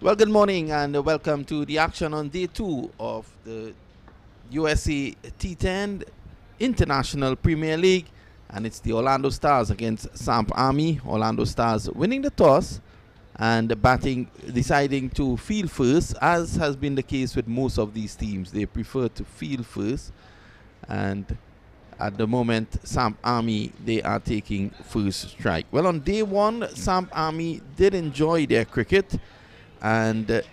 Well, good morning and welcome to the action on day two of the USA T10 International Premier League. And it's the Orlando Stars against Samp Army. Orlando Stars winning the toss and deciding to field first, as has been the case with most of these teams. They prefer to field first. And at the moment, Samp Army, they are taking first strike. Well, on day one, Samp Army did enjoy their cricket and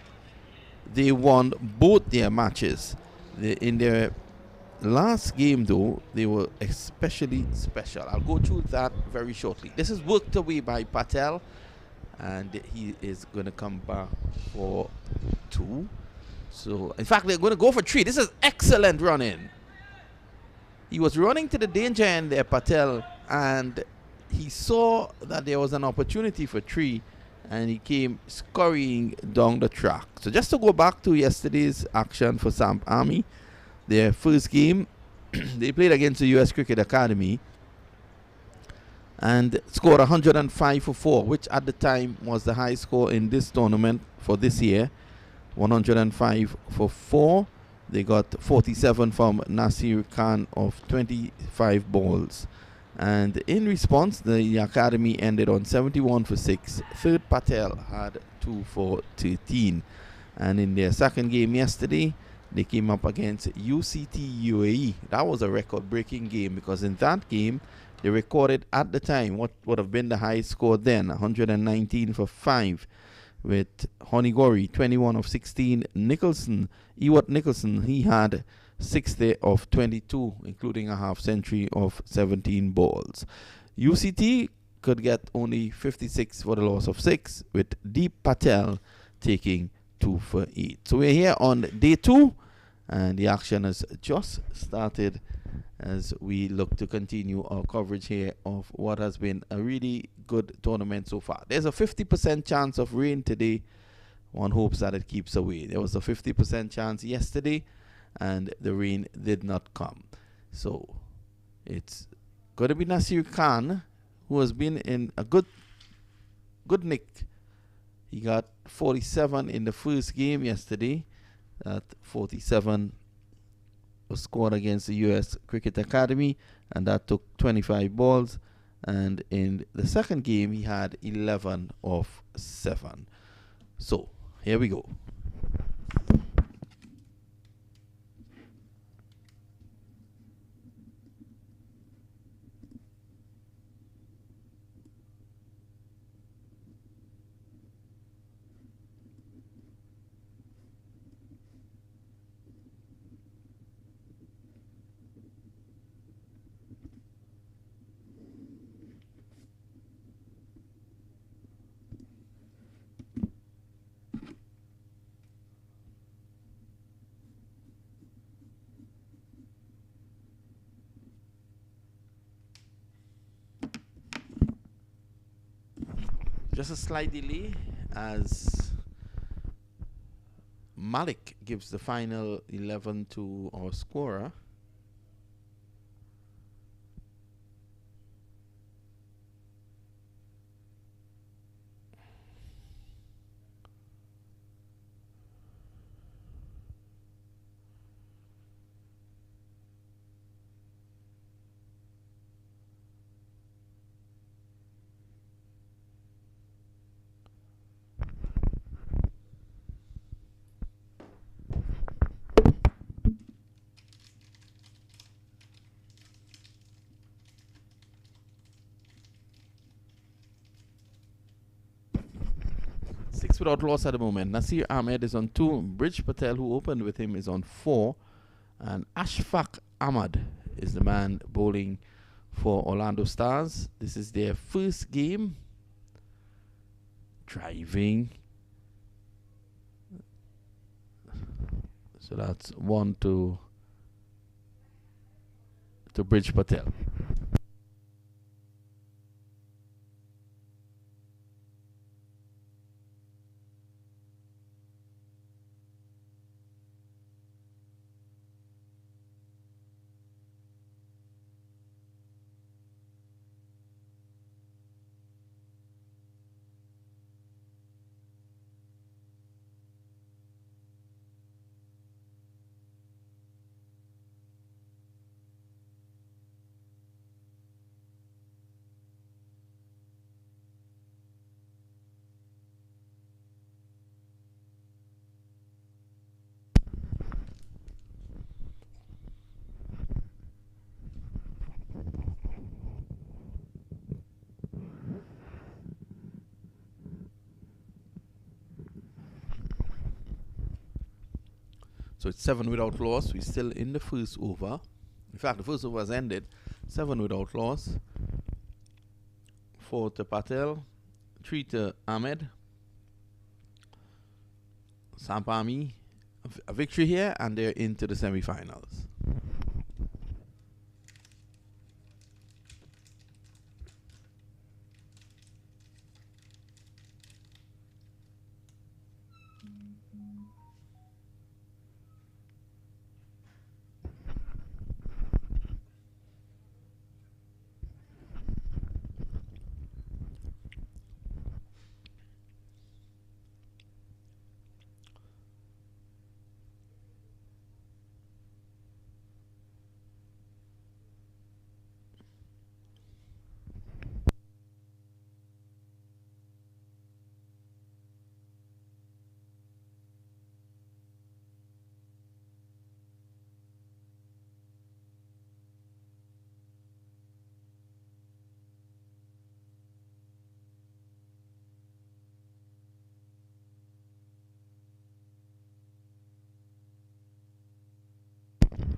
they won both their matches. In their last game, though, they were especially special. I'll go through that very shortly. This is worked away by Patel, and he is going to come back for two. So, in fact, they're going to go for three. This is excellent running. He was running to the danger end there, Patel, and he saw that there was an opportunity for three, and he came scurrying down the track. So just to go back to yesterday's action for Samp Army, their first game, they played against the US Cricket Academy and scored 105 for 4, which at the time was the high score in this tournament for this year. 105 for 4. They got 47 from Nasir Khan of 25 balls. And in response, the academy ended on 71 for 6. Third Patel had 2 for 13. And in their second game yesterday, they came up against UCT UAE. That was a record-breaking game because in that game, they recorded at the time what would have been the highest score then, 119 for 5. With Honigori, 21 of 16. Ewart Nicholson, he had 60 of 22, including a half century of 17 balls. UCT could get only 56 for the loss of 6, with Deep Patel taking 2 for 8. So we're here on day 2, and the action has just started as we look to continue our coverage here of what has been a really good tournament so far. There's a 50% chance of rain today. One hopes that it keeps away. There was a 50% chance yesterday, and the rain did not come. So it's going to be Nasir Khan, who has been in a good nick. He got 47 in the first game yesterday. That 47 was scored against the US Cricket Academy, and that took 25 balls. And in the second game, he had 11 of 7. So here we go. Just a slight delay as Malik gives the final 11 to our scorer. Six without loss at the moment. Nasir Ahmed is on 2. Bridge Patel, who opened with him, is on 4. And Ashfaq Ahmad is the man bowling for Orlando Stars. This is their first game. Driving. So that's 1 to Bridge Patel. So it's 7 without loss. We're still in the first over. In fact, the first over has ended. 7 without loss. 4 to Patel. 3 to Ahmed. Samp Army, a victory here, and they're into the semi-finals.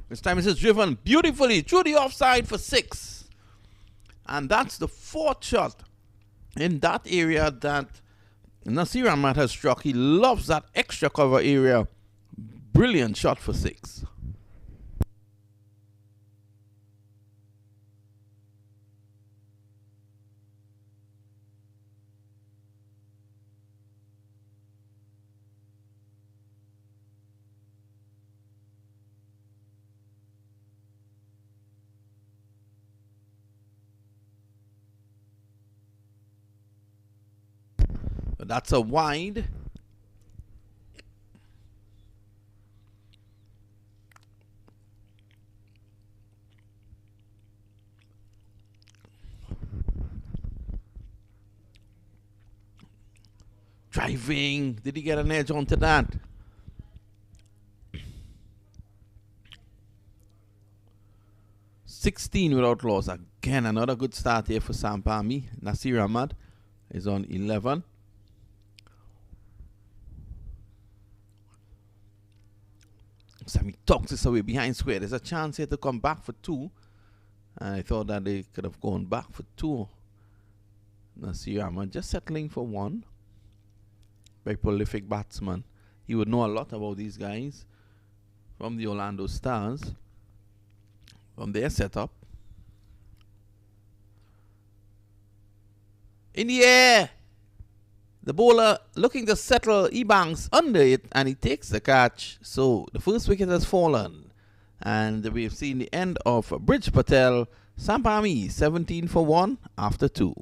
This time it is driven beautifully through the offside for 6. And that's the 4th shot in that area that Nasir Ahmed has struck. He loves that extra cover area. Brilliant shot for 6. That's a wide. Driving. Did he get an edge onto that? $16 without loss. Again, another good start here for Samp Army. Nasir Ahmed is on 11. Sammy talks this away behind square. There's a chance here to come back for 2. I thought that they could have gone back for 2. Nasir Ahmed just settling for 1. Very prolific batsman. He would know a lot about these guys from the Orlando Stars, from their setup. In the air! The bowler looking to settle Ebanks under it, and he takes the catch. So the first wicket has fallen. And we've seen the end of Bridge Patel. Samp Army 17 for 1 after 2.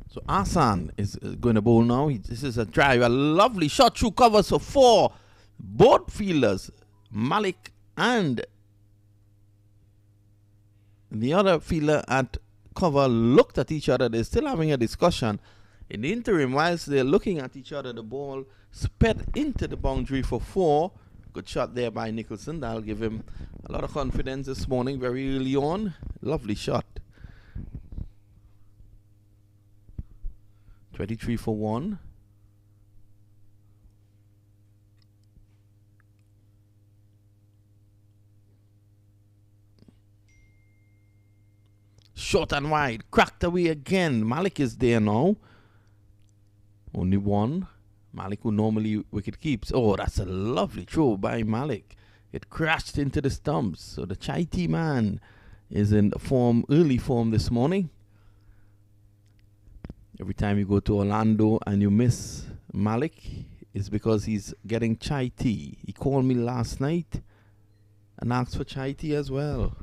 So Asan is going to bowl now. This is a drive, a lovely shot through covers for 4. Both fielders, Malik and the other fielder at cover, looked at each other. They're still having a discussion. In the interim, whilst they're looking at each other, the ball sped into the boundary for 4. Good shot there by Nicholson. That'll give him a lot of confidence this morning, very early on. Lovely shot. 23 for 1. Short and wide. Cracked away again. Malik is there now. Only 1. Malik, who normally wicket keeps. Oh, that's a lovely throw by Malik. It crashed into the stumps. So the Chai Tea man is in form, early form this morning. Every time you go to Orlando and you miss Malik, it's because he's getting chai tea. He called me last night and asked for chai tea as well.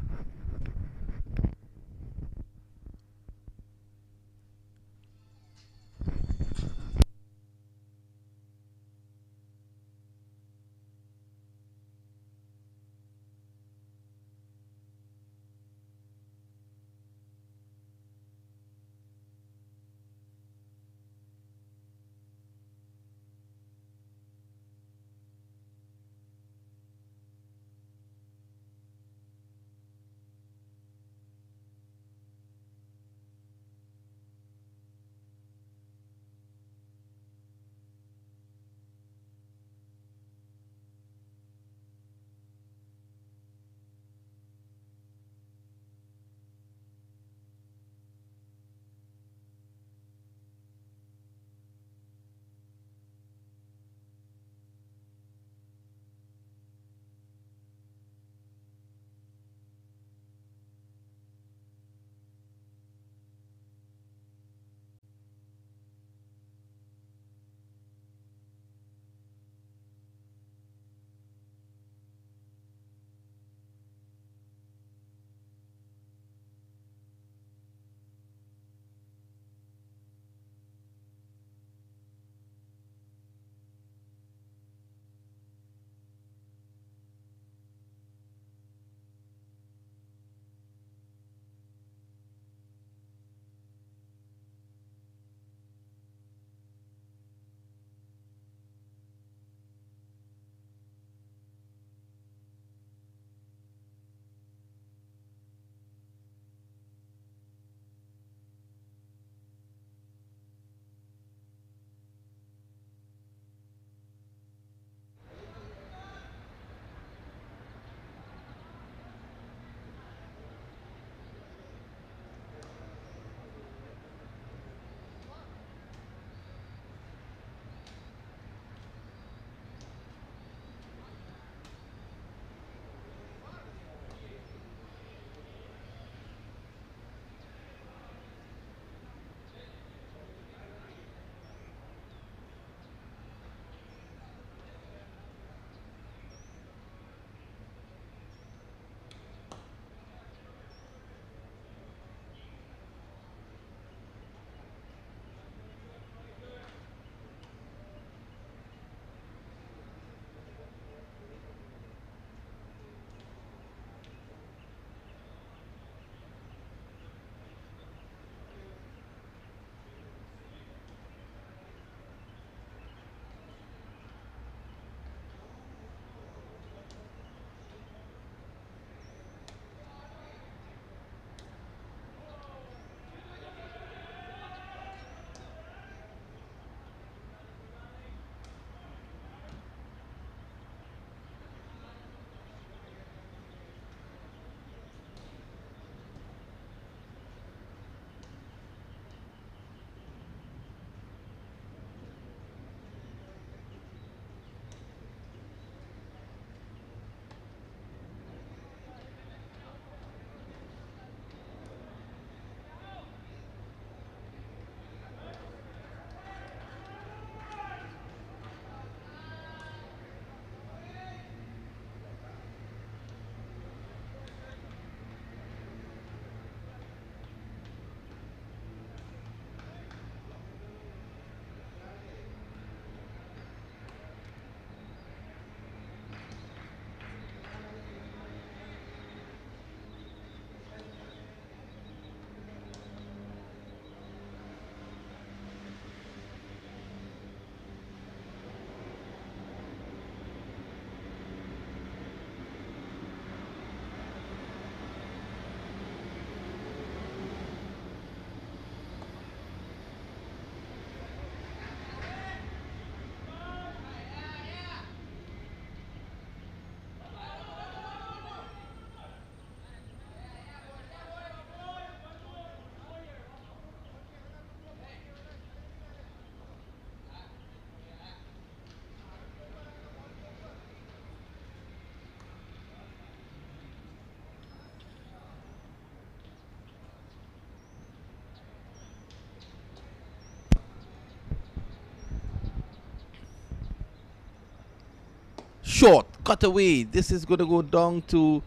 short, cut away. This is going to go down to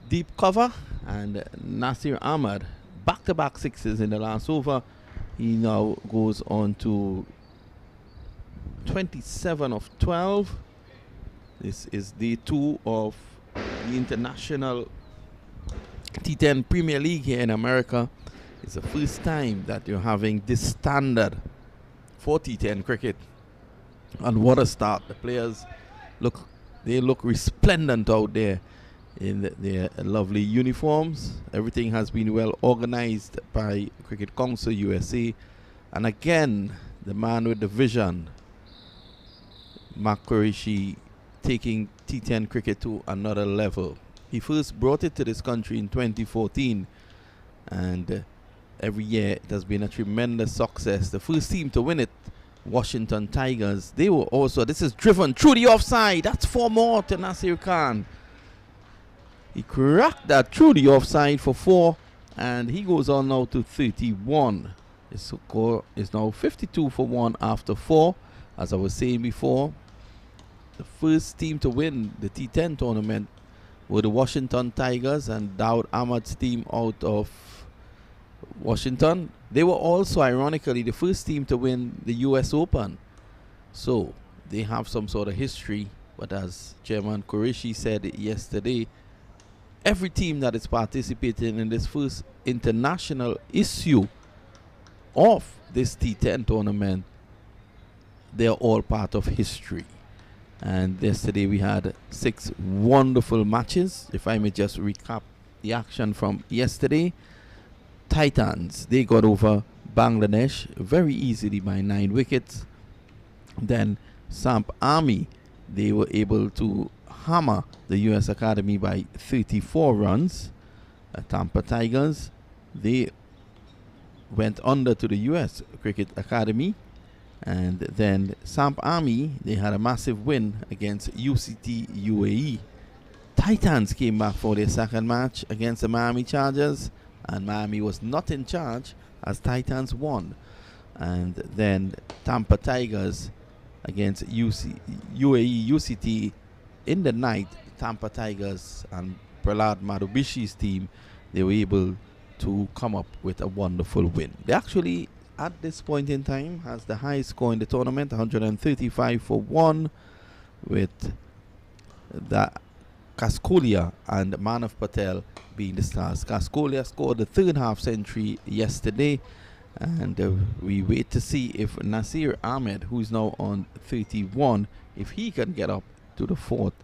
deep cover. And Nasir Ahmed, back-to-back sixes in the last over. He now goes on to 27 of 12. This is day 2 of the International T10 Premier League here in America. It's the first time that you're having this standard for T10 cricket. And what a start. The players look resplendent out there in their lovely uniforms. Everything has been well organized by Cricket Council USA. And again, the man with the vision, MAQ, taking T10 cricket to another level. He first brought it to this country in 2014, and every year it has been a tremendous success. The first team to win it, Washington Tigers, they were also, this is driven through the offside. That's 4 more to Nasir Khan. He cracked that through the offside for 4, and he goes on now to 31. His score is now 52 for 1 after 4. As I was saying before, the first team to win the T10 tournament were the Washington Tigers, and Dawood Ahmad's team out of Washington. They were also, ironically, the first team to win the US Open. So they have some sort of history. But as Chairman Qureshi said yesterday, every team that is participating in this first international issue of this T10 tournament, they are all part of history. And yesterday we had 6 wonderful matches. If I may just recap the action from yesterday. Titans, they got over Bangladesh very easily by 9 wickets. Then Samp Army, they were able to hammer the US Academy by 34 runs. Tampa Tigers, they went under to the US Cricket Academy. And then Samp Army, they had a massive win against UCT UAE. Titans came back for their second match against the Miami Chargers, and Miami was not in charge as Titans won. And then Tampa Tigers against UAE UCT in the night. Tampa Tigers and Prahlad Madhubishi's team, they were able to come up with a wonderful win. They actually, at this point in time, has the highest score in the tournament, 135 for 1, with the Kaskolia and Manav Patel being the stars. Kaskolia scored the 3rd half century yesterday, and we wait to see if Nasir Ahmed, who's now on 31, if he can get up to the 4th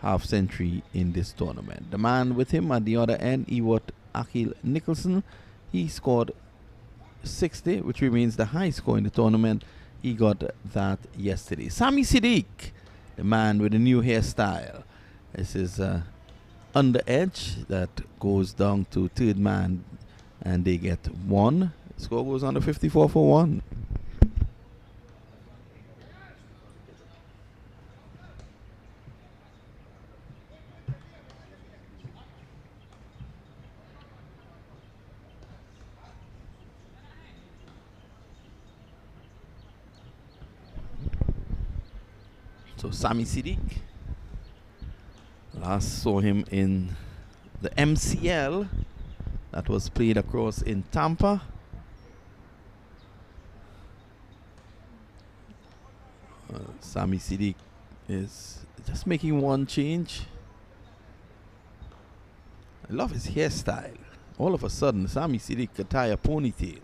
half century in this tournament. The man with him at the other end, Ewart Akil Nicholson, he scored 60, which remains the high score in the tournament. He got that yesterday. Sami Siddiq, the man with the new hairstyle. This is under edge that goes down to 3rd man, and they get 1. The score goes on to 54 for 1. So Sami Siddiq, last saw him in the MCL that was played across in Tampa. Sami Siddiq is just making one change. I love his hairstyle. All of a sudden, Sami Siddiq could tie a ponytail.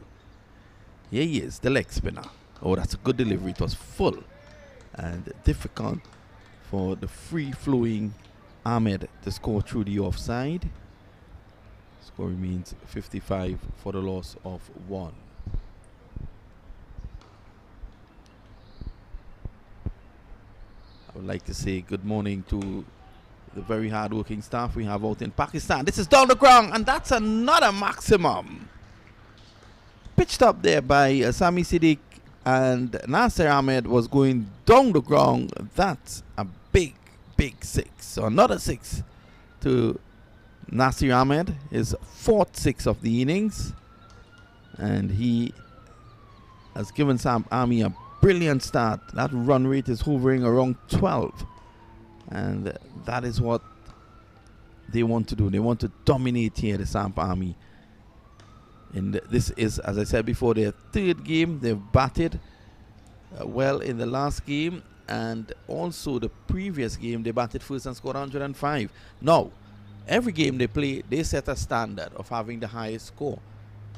Here he is, the leg spinner. Oh, that's a good delivery. It was full and difficult for the free-flowing Ahmed to score through the offside. Score remains 55 for the loss of 1. I would like to say good morning to the very hard-working staff we have out in Pakistan. This is down the ground, and that's another maximum. Pitched up there by Sami Siddiq, and Nasir Ahmed was going down the ground. That's a big 6. So another 6 to Nasir Ahmed, his 4th 6 of the innings. And he has given Samp Army a brilliant start. That run rate is hovering around 12. And that is what they want to do. They want to dominate here, the Samp Army. And this is, as I said before, their third game. They've batted well in the last game, and also the previous game they batted first and scored 105. Now, every game they play, they set a standard of having the highest score.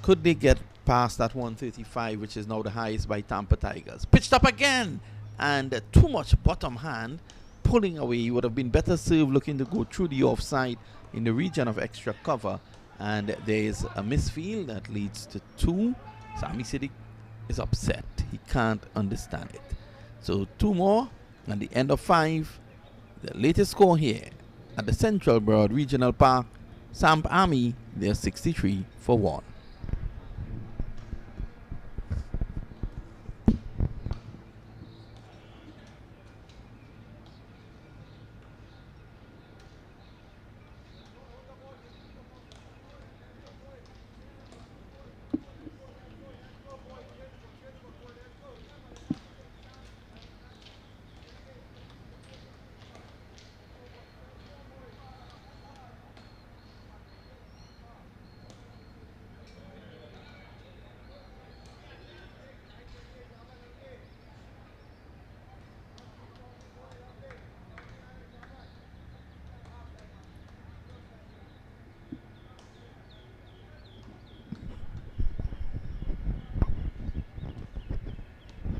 Could they get past that 135, which is now the highest by Tampa Tigers? Pitched up again, and too much bottom hand, pulling away. He would have been better served looking to go through the offside in the region of extra cover. And there is a misfield that leads to 2. Sammy Siddiq is upset. He can't understand it. So 2 more and the end of 5. The latest score here at the Central Broward Regional Park. Samp Army, they're 63 for 1.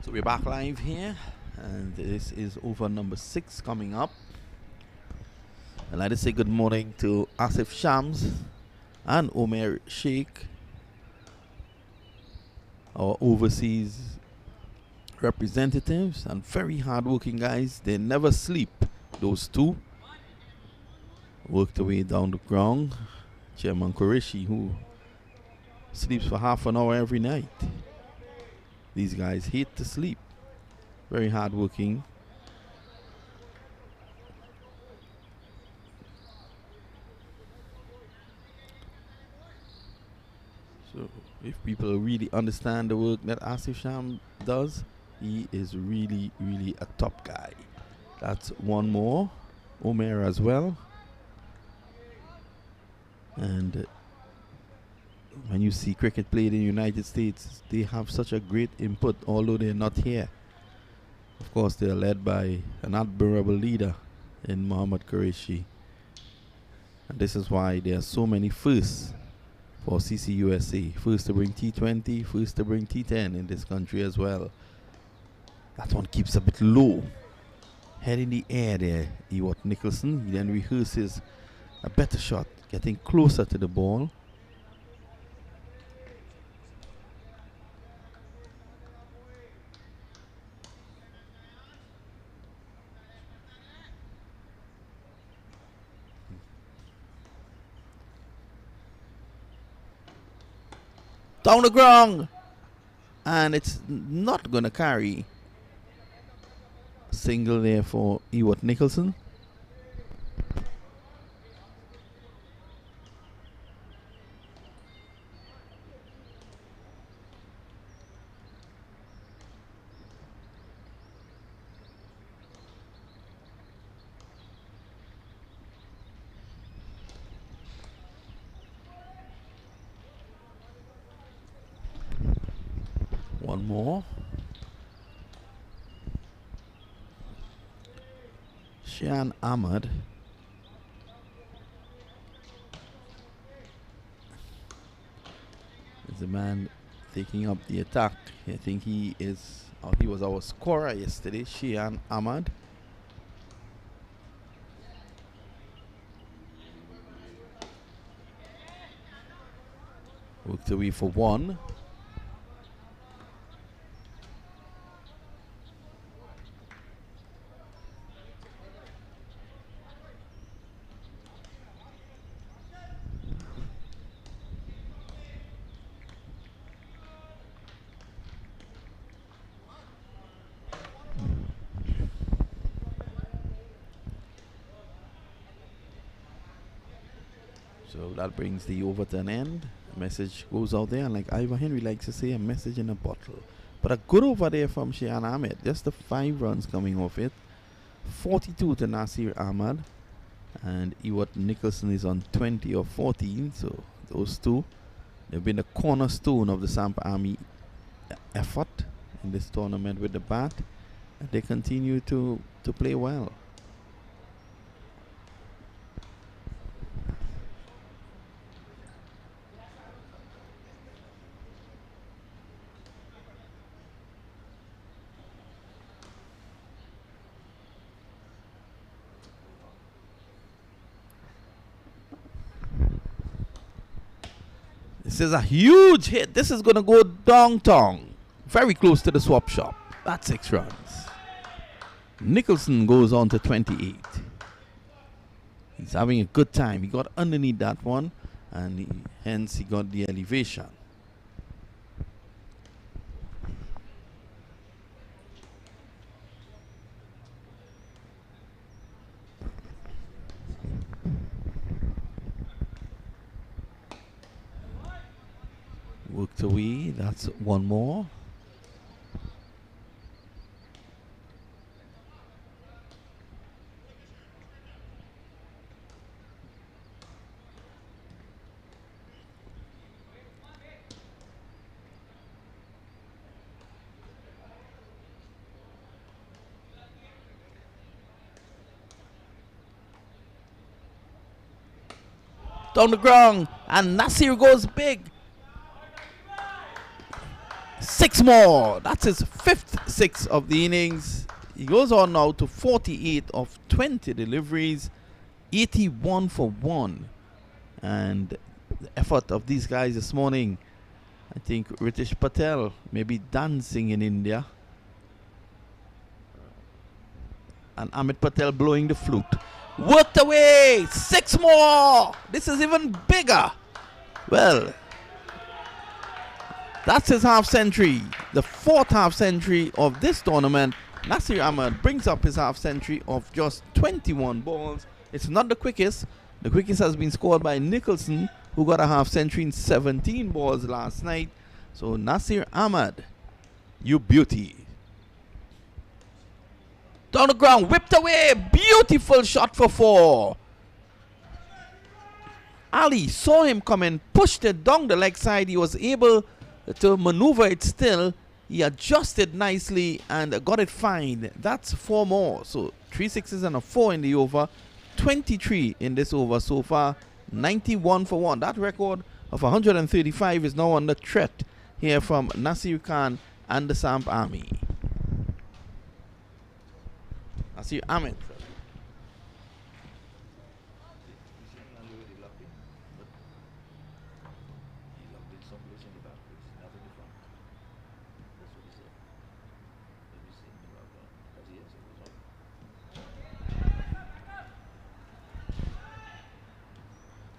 So we're back live here, and this is over number 6 coming up. I'd like to say good morning to Asif Shams and Omer Sheikh, our overseas representatives, and very hard-working guys. They never sleep, those two. Worked their way down the ground. Chairman Qureshi, who sleeps for half an hour every night. These guys hate to sleep. Very hard-working. So if people really understand the work that Asif Sham does, he is really, really a top guy. That's 1 more. Omer as well. And when you see cricket played in the United States, they have such a great input, although they're not here. Of course, they're led by an admirable leader in Muhammad Qureshi. And this is why there are so many firsts for CCUSA. First to bring T20, first to bring T10 in this country as well. That one keeps a bit low. Head in the air there, Ewart Nicholson. He then rehearses a better shot, getting closer to the ball. Down the ground, and it's not going to carry. Single there for Ewart Nicholson. One more. Nasir Ahmed is the man taking up the attack. I think he was our scorer yesterday, Nasir Ahmed. Worked away for 1. So that brings the over to an end. A message goes out there, and like Ivor Henry likes to say, a message in a bottle. But a good over there from Nasir Ahmed. Just the 5 runs coming off it. 42 to Nasir Ahmed, and Ewart Nicholson is on 20 or 14. So those two, they've been the cornerstone of the Samp Army effort in this tournament with the bat, and they continue to play well. This is a huge hit. This is going to go downtown, very close to the swap shop. That's 6 runs. Nicholson goes on to 28. He's having a good time. He got underneath that one, and hence he got the elevation. Worked away. That's one more. Down the ground, and Nasir goes big. 6 more. That's his 5th 6 of the innings. He goes on now to 48 of 20 deliveries, 81 for 1. And the effort of these guys this morning, I think Ritesh Patel may be dancing in India. And Amit Patel blowing the flute. Worked away. 6 more. This is even bigger. Well, that's his half century, the 4th half century of this tournament. Nasir Ahmed brings up his half century of just 21 balls. It's not the quickest. The quickest has been scored by Nicholson, who got a half century in 17 balls last night. So Nasir Ahmed, you beauty. Down the ground, whipped away, beautiful shot for 4. Ali saw him coming, pushed it down the leg side. He was able to maneuver it still. He adjusted nicely and got it fine. That's 4 more. So 3 sixes and a 4 in the over. 23 in this over so far. 91 for 1. That record of 135 is now under threat here from Nasir Khan and the Samp Army. Nasir Ahmed.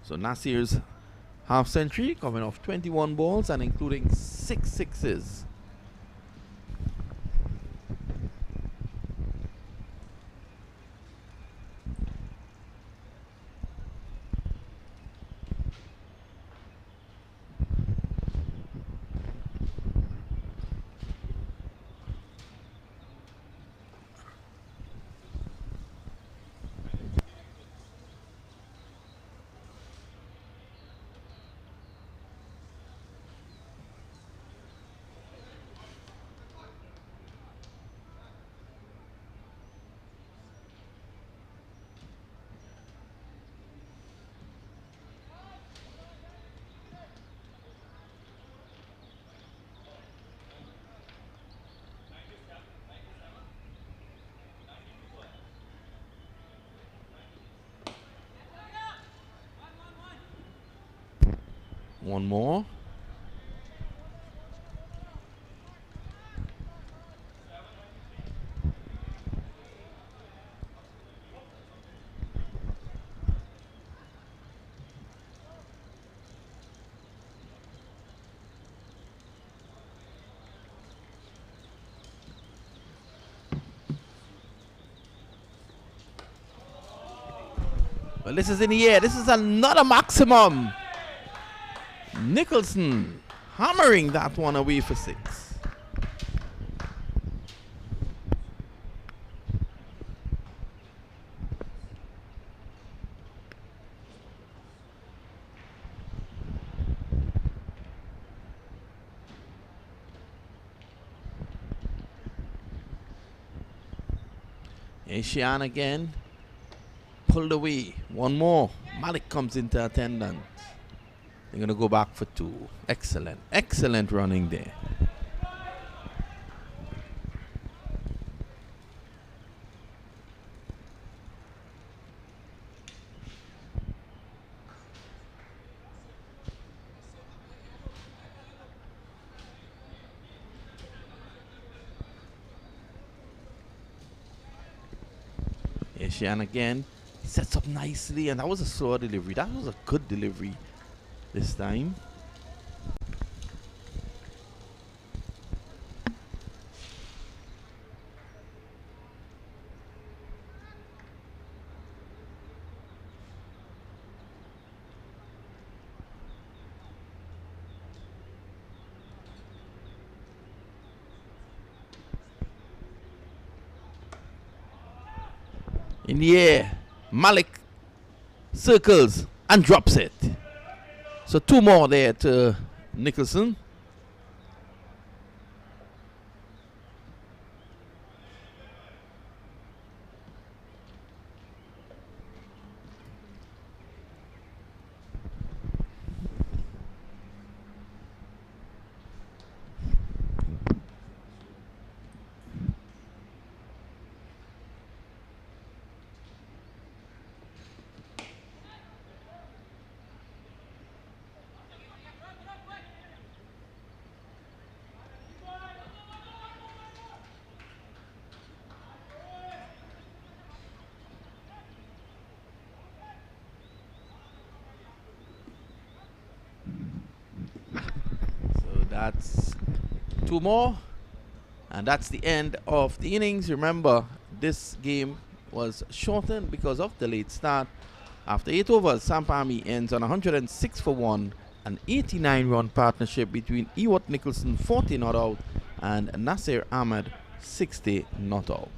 So Nasir's half century coming off 21 balls and including 6 sixes. One more. Well, this is in the air. This is another maximum. Nicholson hammering that one away for 6. Asian again. Pulled away. One more. Malik comes into attendance. They're going to go back for 2. Excellent. Excellent running there. Asian again. He sets up nicely, and that was a slower delivery. That was a good delivery this time. In the air, Malik circles and drops it. So 2 more there to Nicholson. That's 2 more, and that's the end of the innings. Remember, this game was shortened because of the late start. After 8 overs, Samp Army ends on 106 for 1, an 89-run partnership between Ewart Nicholson, 40 not out, and Nasir Ahmed, 60 not out.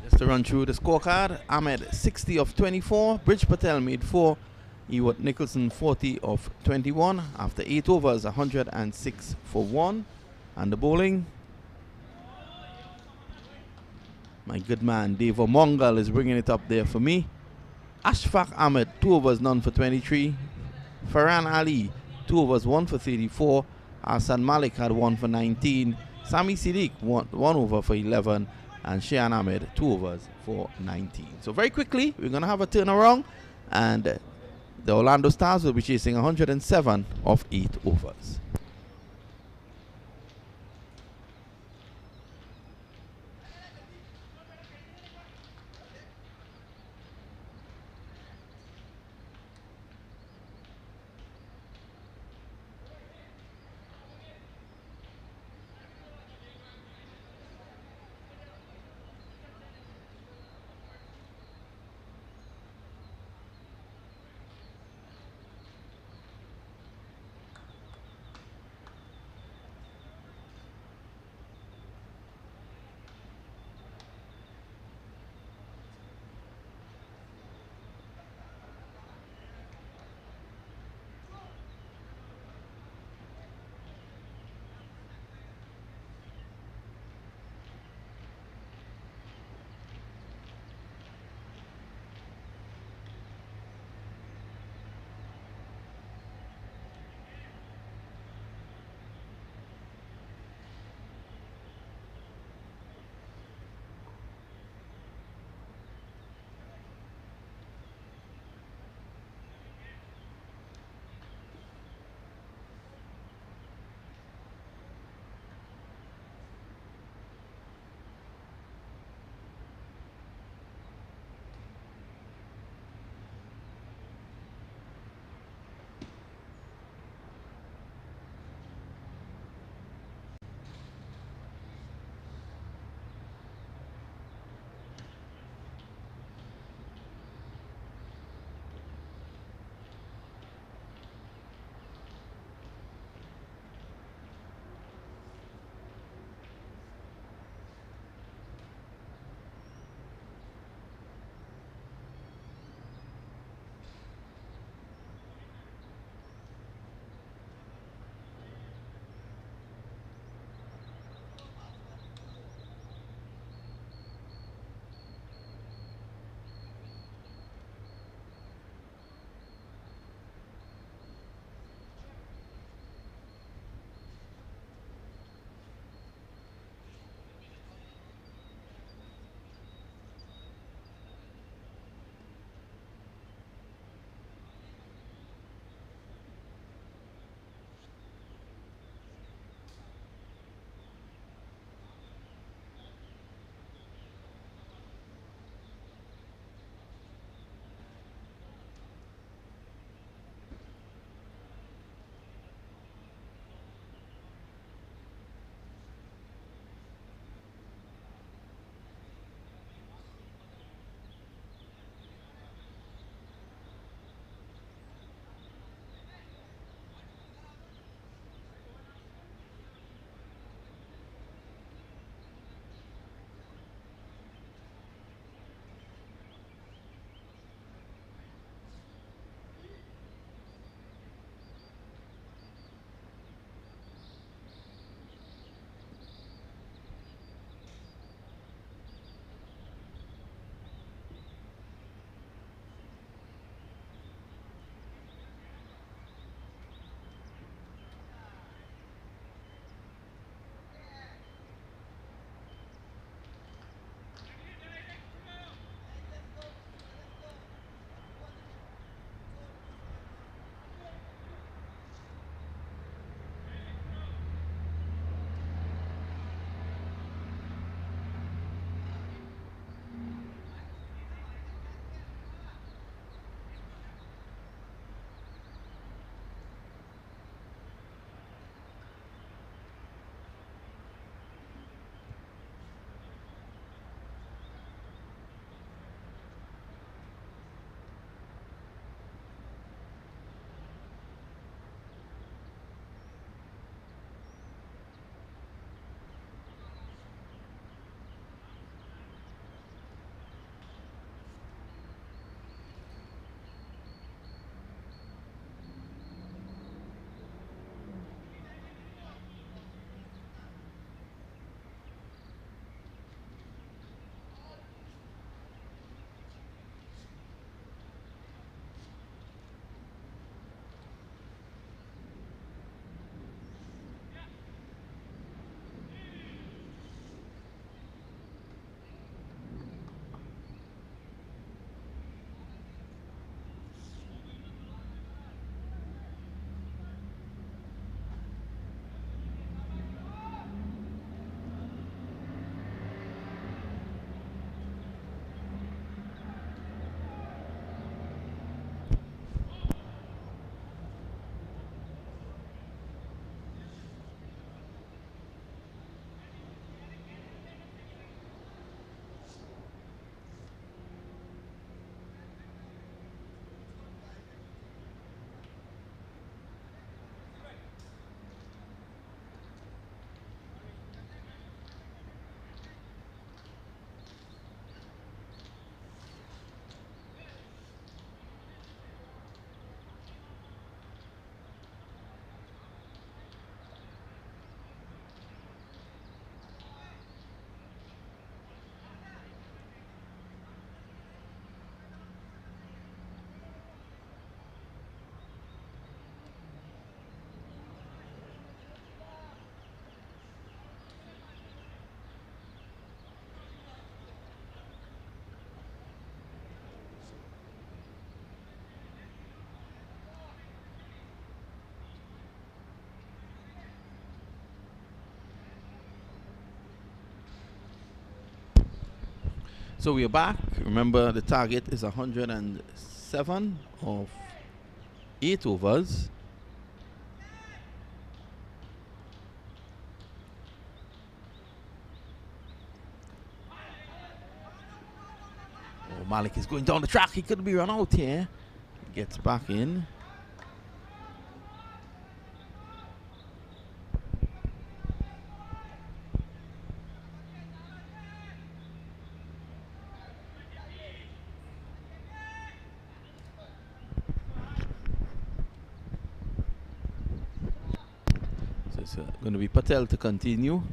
Just to run through the scorecard, Ahmed 60 of 24, Bridge Patel made 4, Ewart Nicholson 40 of 21, after 8 overs 106 for 1, and the bowling, my good man Dave Omongal is bringing it up there for me. Ashfaq Ahmed 2 overs none for 23, Farhan Ali 2 overs 1 for 34, Hassan Malik had 1 for 19, Sami Siddiq 1 over for 11, and Shian Ahmed 2 overs for 19. So very quickly, we're going to have a turnaround, and the Orlando Stars will be chasing 107 of 8 overs. So we are back. Remember, the target is 107 of 8 overs. Oh, Malik is going down the track. He could be run out here. He gets back in. It's going to be Patel to continue.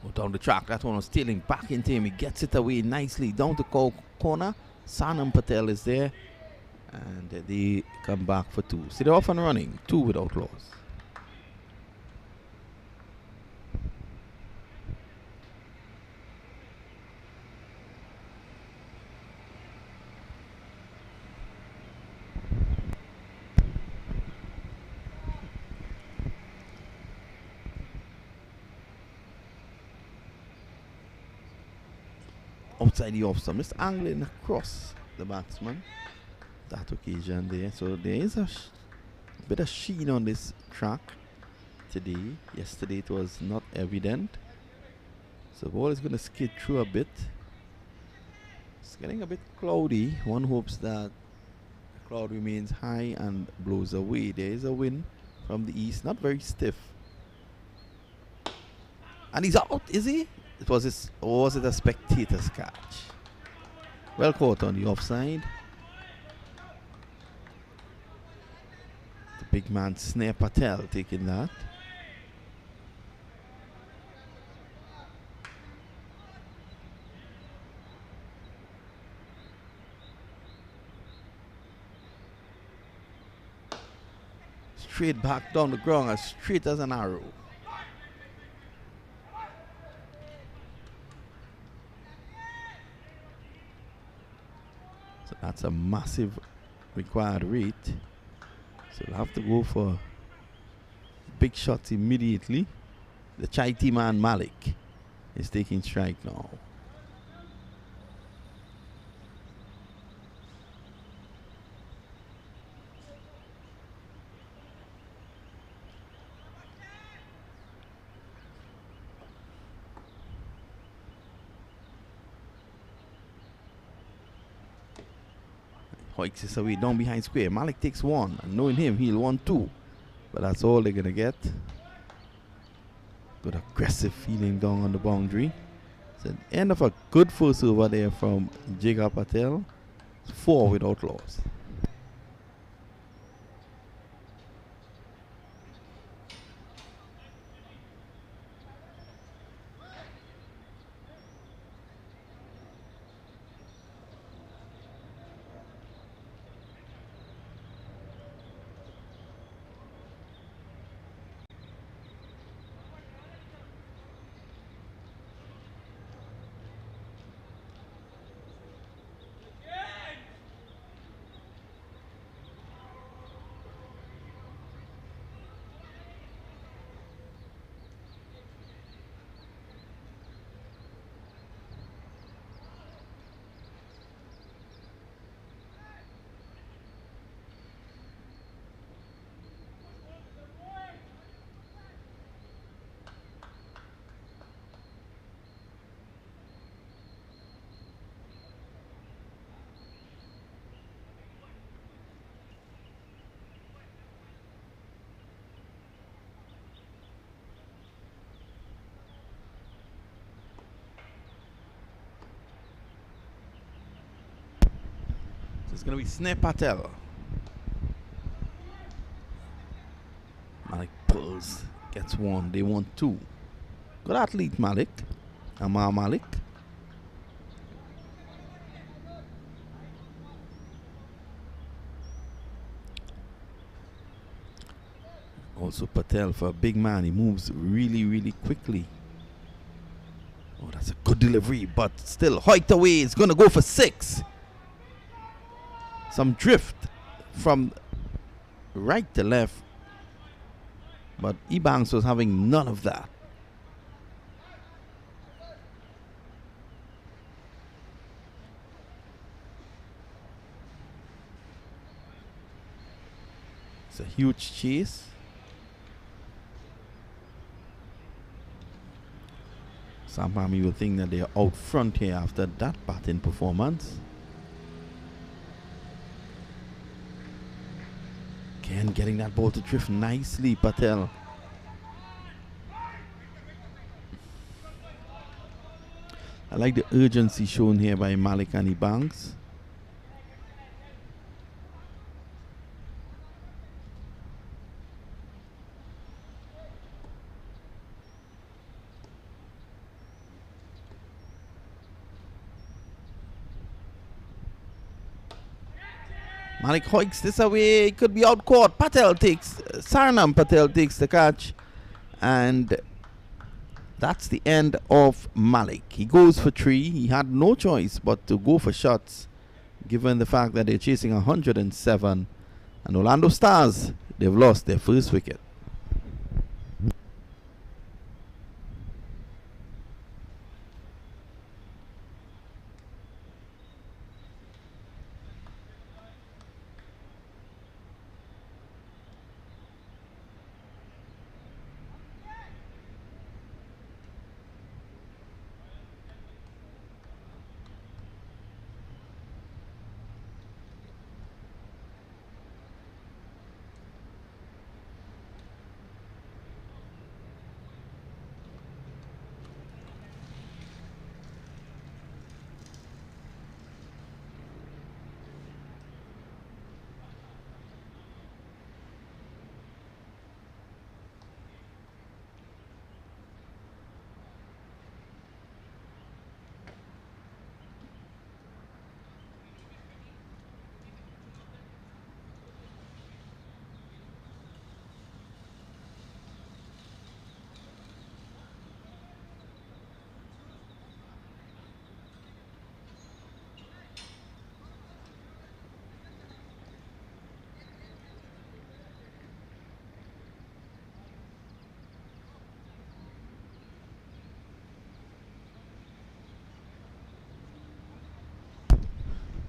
Oh, down the track, that one was stealing back into him. He gets it away nicely down the corner. Sanam Patel is there, and they come back for 2. So they're off and running, 2 without loss. Outside the off stump, just angling across the batsman. That occasion there. So there is a bit of sheen on this track today. Yesterday it was not evident. So the ball is going to skid through a bit. It's getting a bit cloudy. One hopes that the cloud remains high and blows away. There is a wind from the east, not very stiff. And he's out, is he? It was his, or was it a spectator's catch? Well caught on the offside. The big man Nasir Patel taking that. Straight back down the ground, as straight as an arrow. So that's a massive required rate. So we'll have to go for big shots immediately. The Chaiti man Malik is taking strike now. Hoiks is away down behind square. Malik takes 1, and knowing him, he'll want 2. But that's all they're gonna get. Good aggressive feeling down on the boundary. So the end of a good first over there from Jigar Patel. 4 without loss. It's going to be Nasir Patel. Malik pulls, gets 1, they want 2. Good athlete Malik, Amar Malik. Also Patel, for a big man, he moves really, really quickly. Oh, that's a good delivery, but still, Hoyt away is going to go for 6. Some drift from right to left But Ebanks was having none of that. It's a huge chase. Samp will think that they are out front here after that batting performance. Again, getting that ball to drift nicely, Patel. I like the urgency shown here by Malik and Ebanks. Malik hoiks this away, could be out caught. Saranam Patel takes the catch, and that's the end of Malik. He goes for 3. He had no choice but to go for shots, given the fact that they're chasing 107. And Orlando Stars, they've lost their first wicket.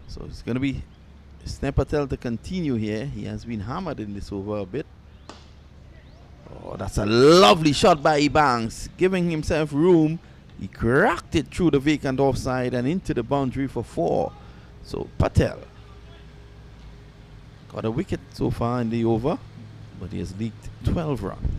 So it's going to be Patel to continue here. He has been hammered in this over a bit. Oh, that's a lovely shot by Ebanks, giving himself room. He cracked it through the vacant offside and into the boundary for 4. So Patel got a wicket so far in the over, but he has leaked 12 runs.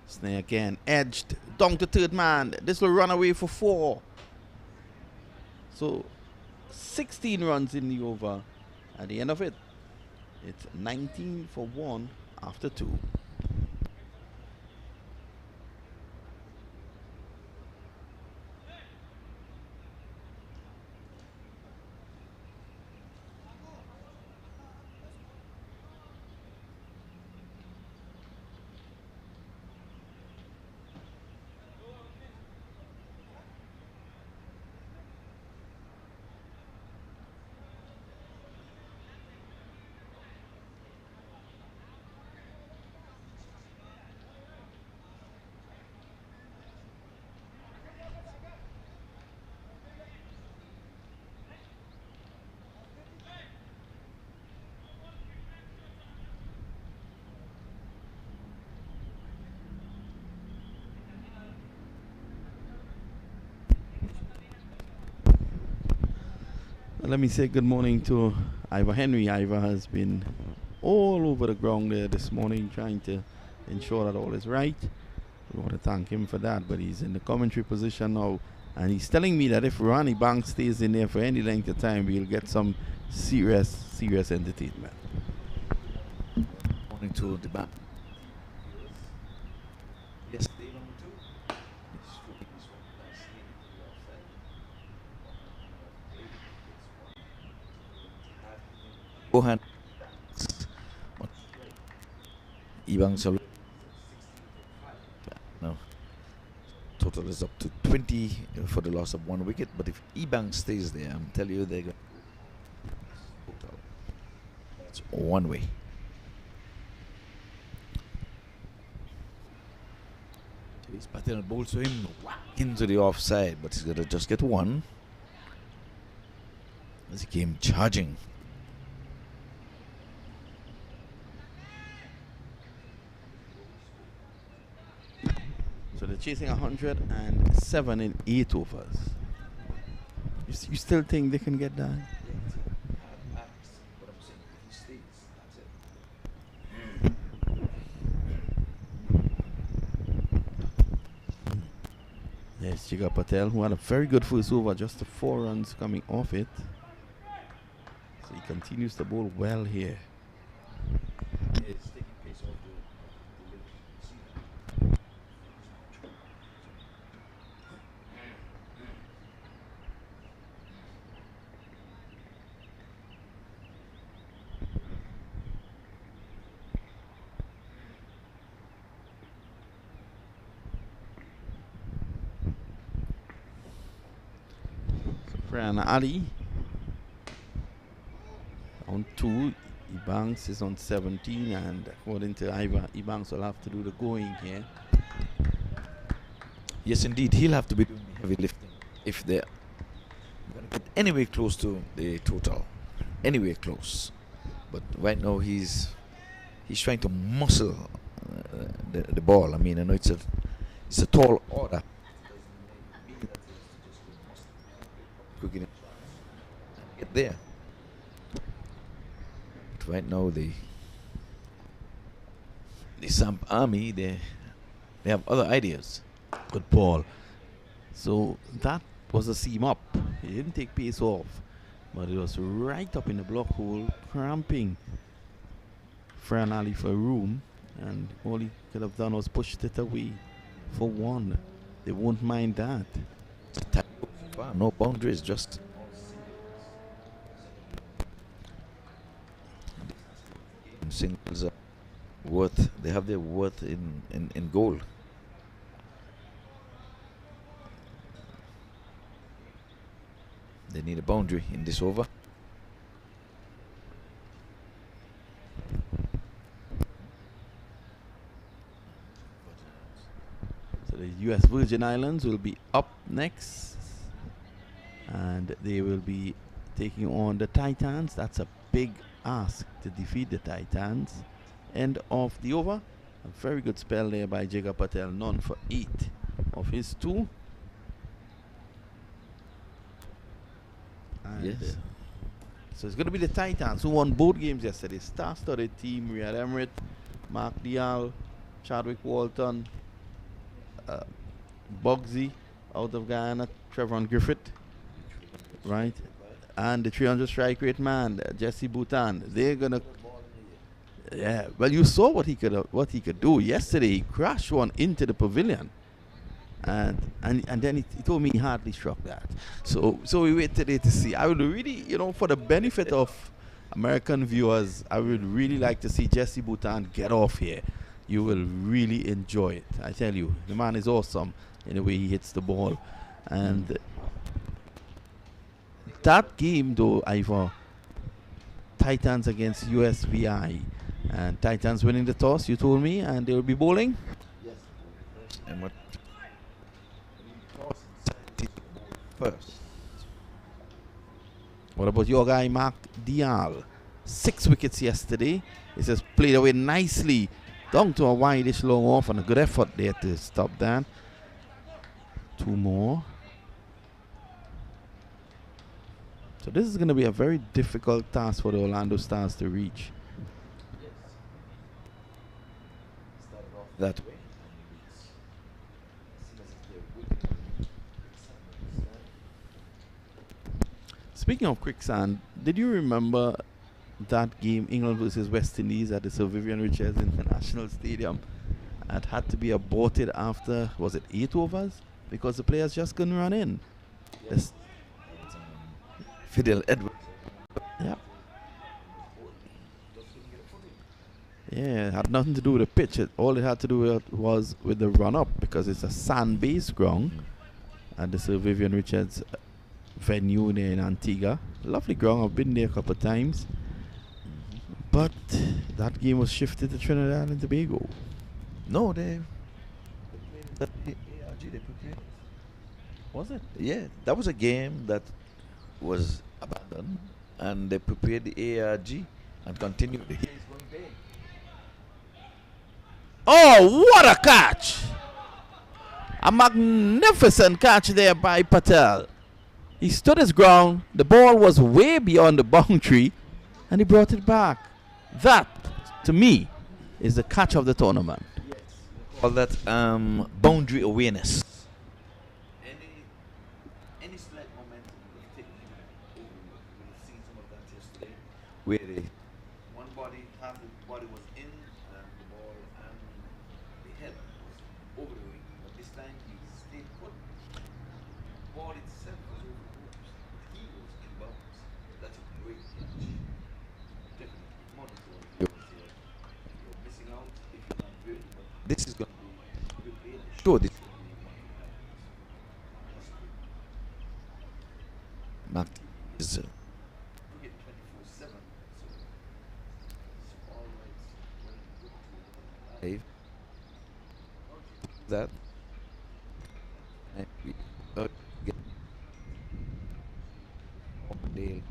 Snare again, edged down to third man. This will run away for 4. So 16 runs in the over. At the end of it, it's 19 for 1 after 2. Let me say good morning to Ivor Henry. Ivor has been all over the ground there this morning trying to ensure that all is right. We want to thank him for that, but he's in the commentary position now, and he's telling me that if Ronnie Banks stays in there for any length of time, we'll get some serious entertainment. to the back. Yes, Gohan. Ibang Sal. No. Total is up to 20 for the loss of 1 wicket. But if Ebang stays there, I'm telling you, they're going to. It's one way. He's batting and ball to him into the offside, but he's going to just get one. As he came charging. So they're chasing 107 in 8 overs. You still think they can get that? Yes, Jigar Patel, who had a very good first over, just the 4 runs coming off it. So he continues to bowl well here. Fran Ali on 2, Ebanks is on 17, and according to Iva, Ebanks will have to do the going here. Yes, indeed, he'll have to be doing the heavy lifting if they're going to get anywhere close to the total, anywhere close. But right now he's trying to muscle the ball. I mean, I know it's a tall order. Get there. But right now the Samp army, they have other ideas. Good ball. So that was a seam up. He didn't take pace off, but it was right up in the block hole, cramping Fran Ali for room, and all he could have done was pushed it away for 1. They won't mind that. No boundaries, just singles are worth. They have their worth in goal. They need a boundary in this over. So the US Virgin Islands will be up next, and they will be taking on the Titans. That's a big ask to defeat the Titans. End of the over. A very good spell there by Jigar Patel, none for 8 of his 2. And Yes. So it's going to be the Titans who won both games yesterday. Star-studded team: Riyad Emirates, Mark Dial, Chadwick Walton, Bugsy out of Guyana, Trevon Griffith, right? And the 300 strike rate man, Jesse Bhutan. They're gonna, yeah. Well, you saw what he could do yesterday. He crashed one into the pavilion, and then he told me he hardly struck that. So we wait today to see. I would really, for the benefit of American viewers, I would really like to see Jesse Bhutan get off here. You will really enjoy it. I tell you, the man is awesome in the way he hits the ball, and. That game, though, Ivor, Titans against USVI, and Titans winning the toss, you told me, and they will be bowling? Yes. And what? First. What about your guy, Mark Dial? 6 wickets yesterday. He says played away nicely, down to a wide-ish long off, and a good effort there to stop that. 2 more. So this is going to be a very difficult task for the Orlando Stars to reach. That way. Speaking of quicksand, did you remember that game, England versus West Indies at the Sir Vivian Richards International Stadium, it had to be aborted after, was it 8 overs? Because the players just couldn't run in. Yes. Fidel Edwards. Yeah. Yeah, it had nothing to do with the pitch. All it had to do with was with the run-up, because it's a sand-based ground at the Sir Vivian Richards venue there in Antigua. Lovely ground. I've been there a couple of times. But that game was shifted to Trinidad and Tobago. No, they that ARG they prepared. Was it? Yeah, that was a game that was abandoned, and they prepared the ARG and continued. The game is going big. Oh, what a catch! A magnificent catch there by Patel. He stood his ground. The ball was way beyond the boundary, and he brought it back. That, to me, is the catch of the tournament. Yes. Call that boundary awareness. Any slight momentum will take over. We've seen some of that yesterday, where one body, half the body was in, and the ball and the head was over the wing. But this time he stayed put. The ball itself was over the ropes. He was in bounds. That's a great catch. Definitely. You're missing out if you're not good. But this is going to be good play. Sure, this MAQ TV is 24/7, so all rights live. That and we get on the day.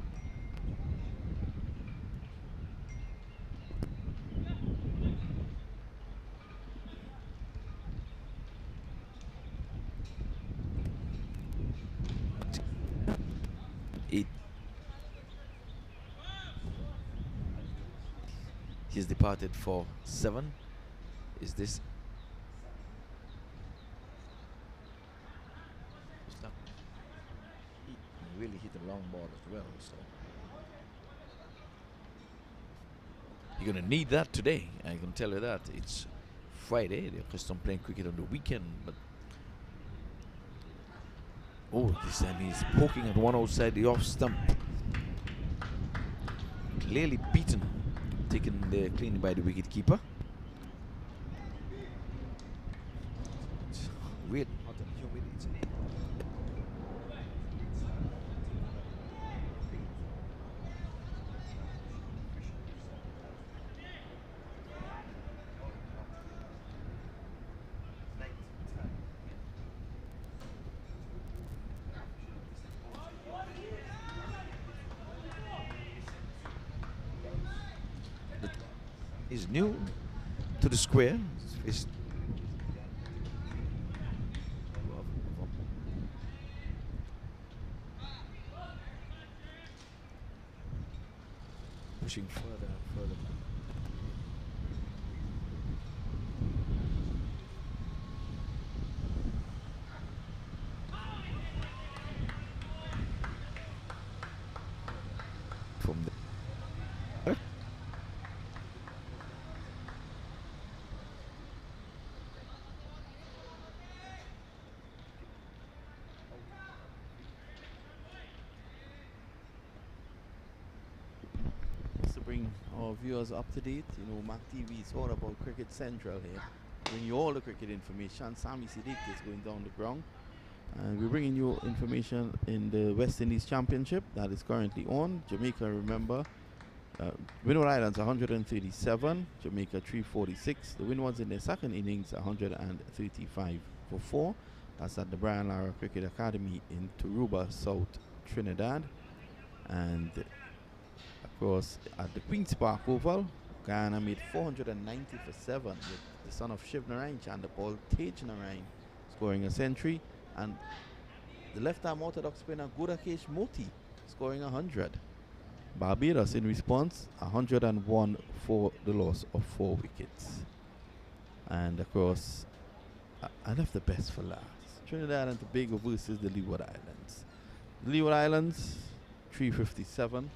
He's departed for 7. Is this? He really hit a long ball as well, so you're gonna need that today. I can tell you that. It's Friday. They're accustomed playing cricket on the weekend, but oh, this time he's poking at one outside the off stump. Clearly beaten. Taken there cleanly by the wicket keeper. It's weird, hot and humid. It's He's new to the square. He's pushing further and further. From the Just to bring our viewers up to date, you know, MAQ TV is all about Cricket Central here. Bring you all the cricket information. Sammy Siddiq is going down the ground. And we're bringing you information in the West Indies Championship that is currently on. Jamaica, remember, Windward Islands 137, Jamaica 346. The win was in their second innings 135 for 4. That's at the Brian Lara Cricket Academy in Turuba, South Trinidad. And of course, at the Queen's Park Oval, Guyana made 490 for 7 with the son of Shiv Narayan, Chandapal Tej Narayan, scoring a century. And the left-arm orthodox spinner Gudakesh Moti scoring 100. Barbados in response 101 for the loss of 4 wickets. And of course, I left the best for last. Trinidad and Tobago versus the Leeward Islands. The Leeward Islands 357.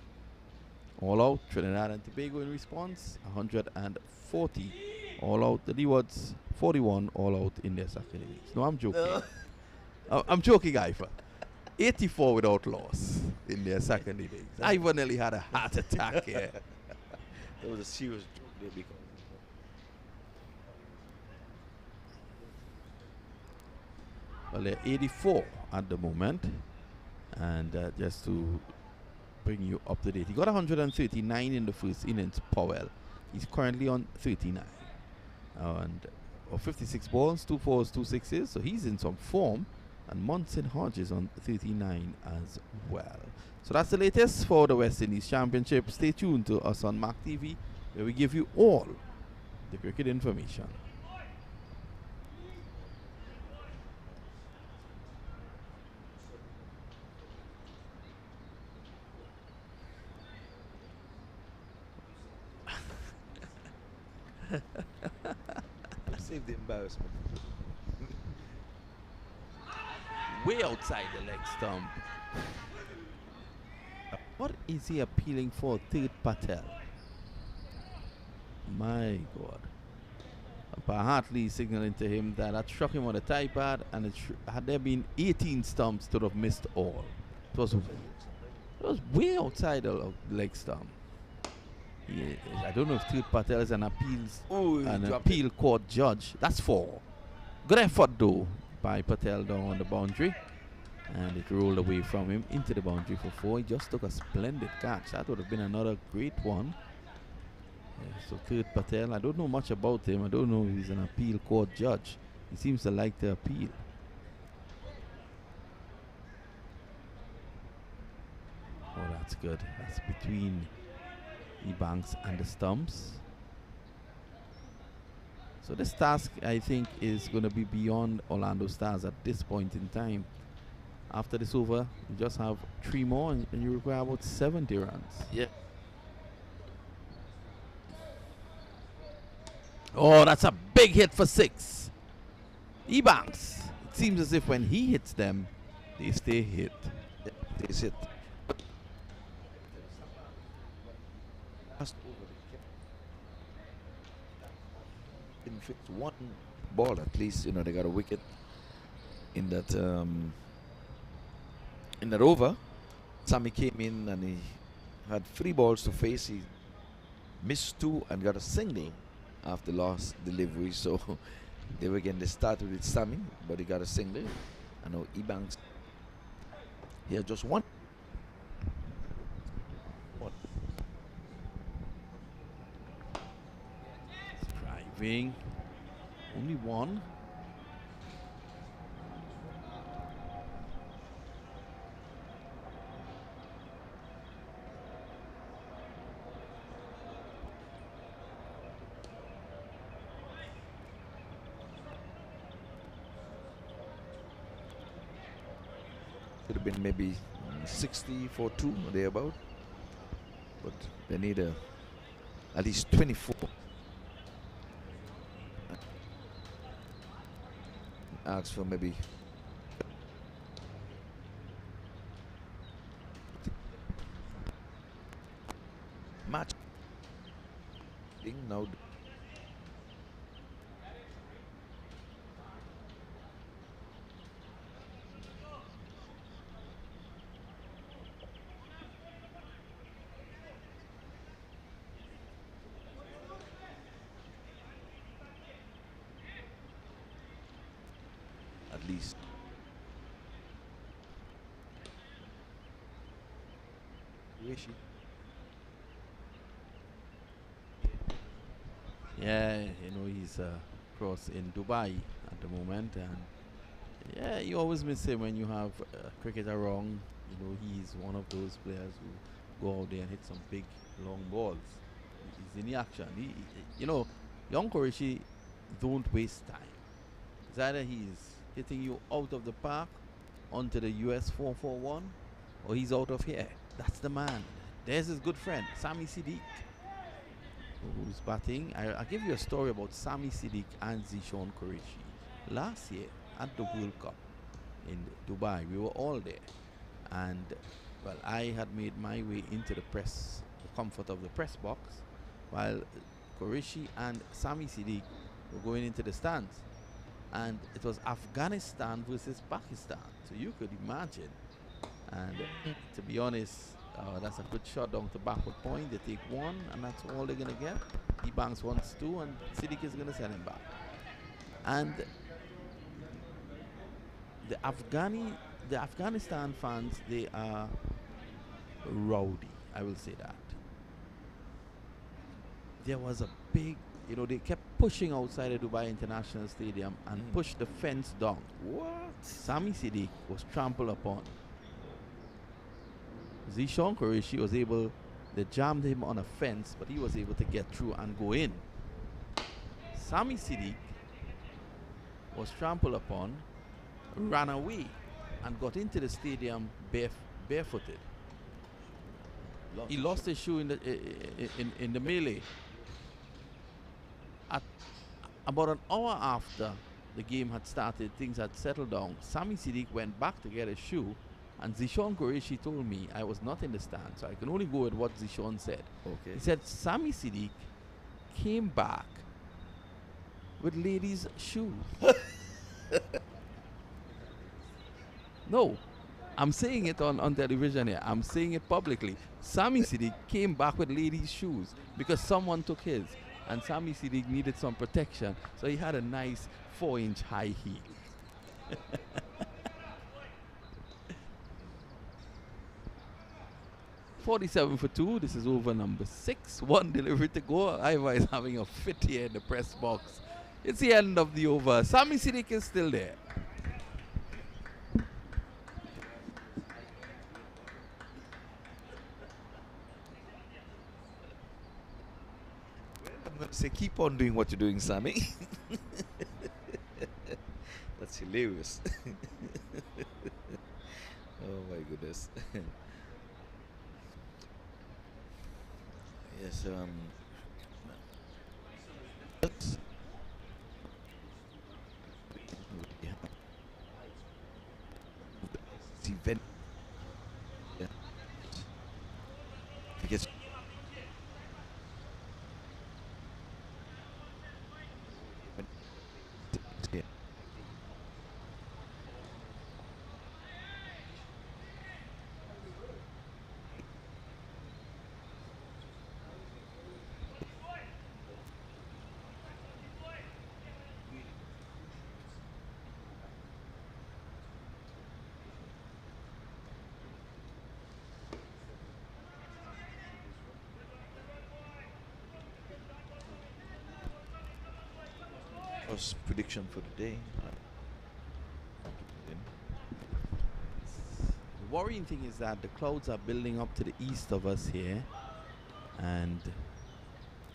All out. Trinidad and Tobago in response, 140. All out. The Leewards, 41. All out in their second innings. No, I'm joking. No. I'm joking, Ivan. 84 without loss in their second innings. Ivan nearly had a heart attack here. That was a serious joke there because. Well, they're 84 at the moment. And just to bring you up to date, he got 139 in the first innings, Powell. He's currently on 39. And 56 balls, 2 fours, 2 sixes. So he's in some form. And Munson Hodges on 39 as well. So that's the latest for the West Indies Championship. Stay tuned to us on MAQ TV, where we give you all the cricket information. Save the embarrassment. Way outside the leg stump. What is he appealing for? Third Patel. My God. Umpire Hartley signaling to him that struck him on the tie pad, and had there been 18 stumps, to have missed all. It was way outside the leg stump. I don't know if Third Patel is an appeal court judge. That's 4. Good effort though by Patel down on the boundary, and it rolled away from him into the boundary for 4. He just took a splendid catch. That would have been another great one. So Third Patel, I don't know much about him. I don't know if he's an appeal court judge. He seems to like to appeal. Oh, that's good. That's between Ebanks and the stumps. So this task, I think, is going to be beyond Orlando Stars at this point in time. After this over, you just have 3 more, and you require about 70 runs. Yeah. Oh, that's a big hit for 6. Ebanks. It seems as if when he hits them, they stay hit. Yeah, they sit. In fact, 1 ball at least, they got a wicket in that over. Sammy came in and he had 3 balls to face. He missed 2 and got a single after last delivery. So they started with Sammy, but he got a single. And now Ebanks, he had just 1. Driving. Only 1. Could have been maybe 60 for 2 or thereabout, but they need at least 24. Ask for maybe match now. At least. Yeah, he's across in Dubai at the moment, and yeah, you always miss him when you have cricket around. He's one of those players who go out there and hit some big long balls. He's in the action. Young Qureshi don't waste time. It's either he's hitting you out of the park onto the US 441, or he's out of here. That's the man. There's his good friend, Sami Siddique, who's batting. I'll give you a story about Sami Siddique and Zishan Qureshi. Last year at the World Cup in Dubai, we were all there. And, well, I had made my way into the press the comfort of the press box, while Qureshi and Sami Siddique were going into the stands. And it was Afghanistan versus Pakistan. So you could imagine. And to be honest, that's a good shot down to backward point. They take one, and that's all they're going to get. Ebanks wants two, and Siddique is going to send him back. And the Afghanistan fans, they are rowdy. I will say that. There was a big, they kept pushing outside the Dubai International Stadium and pushed the fence down. What? Sami Siddique was trampled upon. Zishan Qureshi was able, they jammed him on a fence, but he was able to get through and go in. Sami Siddique was trampled upon, ran away, and got into the stadium barefooted. He lost his shoe in the melee. About an hour after the game had started, things had settled down. Sami Siddique went back to get his shoe, and Zishan Qureshi told me, I was not in the stand, so I can only go with what Zishan said. Okay. He said Sami Siddique came back with ladies' shoes. No, I'm saying it on television here. I'm saying it publicly. Sami Siddique came back with ladies' shoes because someone took his. And Sami Siddique needed some protection, so he had a nice 4-inch high heel. 47 for 2. This is over number 6. 1 delivery to go. Ivar is having a fit here in the press box. It's the end of the over. Sami Siddique is still there. I'm going to say, keep on doing what you're doing, Sammy. That's hilarious. Oh my goodness. Yes, the event. Yeah. I guess. Yeah. First prediction for the day. The worrying thing is that the clouds are building up to the east of us here, and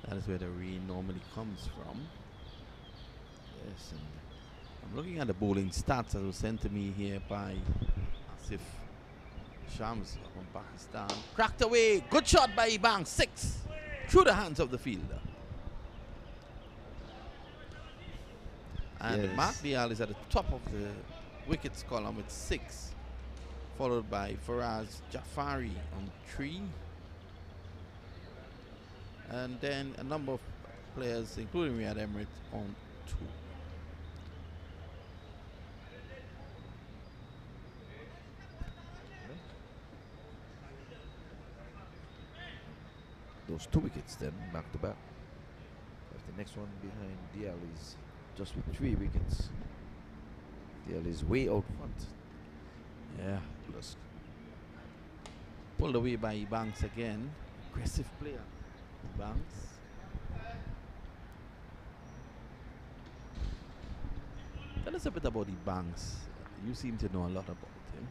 that is where the rain normally comes from. Yes, and I'm looking at the bowling stats that was sent to me here by Asif Shams from Pakistan. Cracked away, good shot by Ibang, 6 through the hands of the fielder. And Yes. MAQ is at the top of the wickets column with 6, followed by Faraz Jafari on 3. And then a number of players, including Riyad Emirates, on 2. Those 2 wickets then, back to back. If the next one behind DL is just with 3 wickets. DL is way out front. Yeah. Plus, Pulled away by Ebanks again. Aggressive player, Ebanks. Tell us a bit about Ebanks. You seem to know a lot about him.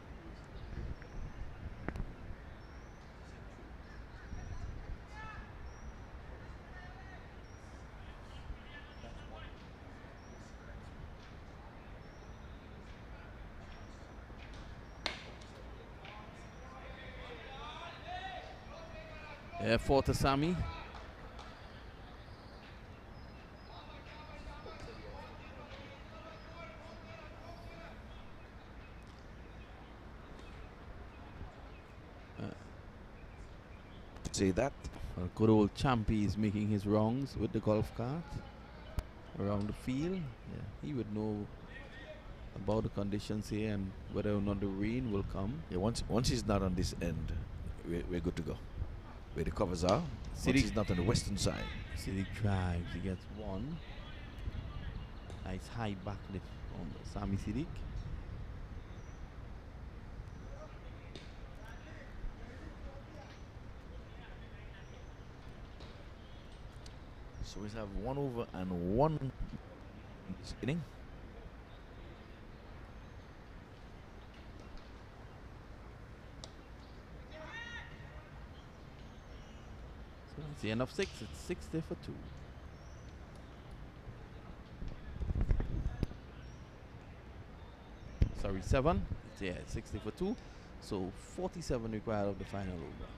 Yeah, 4 to Sami. say that. Good old Champy is making his rounds with the golf cart around the field. Yeah, he would know about the conditions here and whether or not the rain will come. Yeah, once he's not on this end, we're good to go. Where the covers are. Once he's not on the western side. Siddiq drives, he gets one. Nice high backlift on Sami Siddiq. So we have 1 over and 1 in this inning. So it's the end of 6. It's 60 for 2. Sorry, 7. Yeah, 60 for 2. So 47 required of the final over.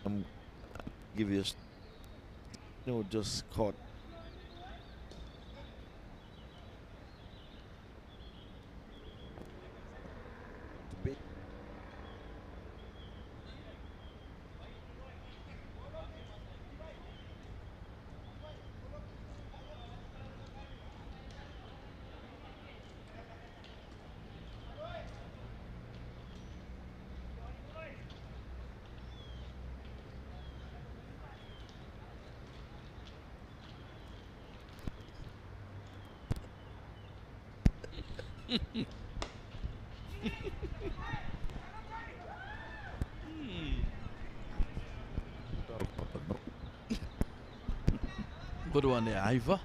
I'm give you just caught. Good one there, Ivor.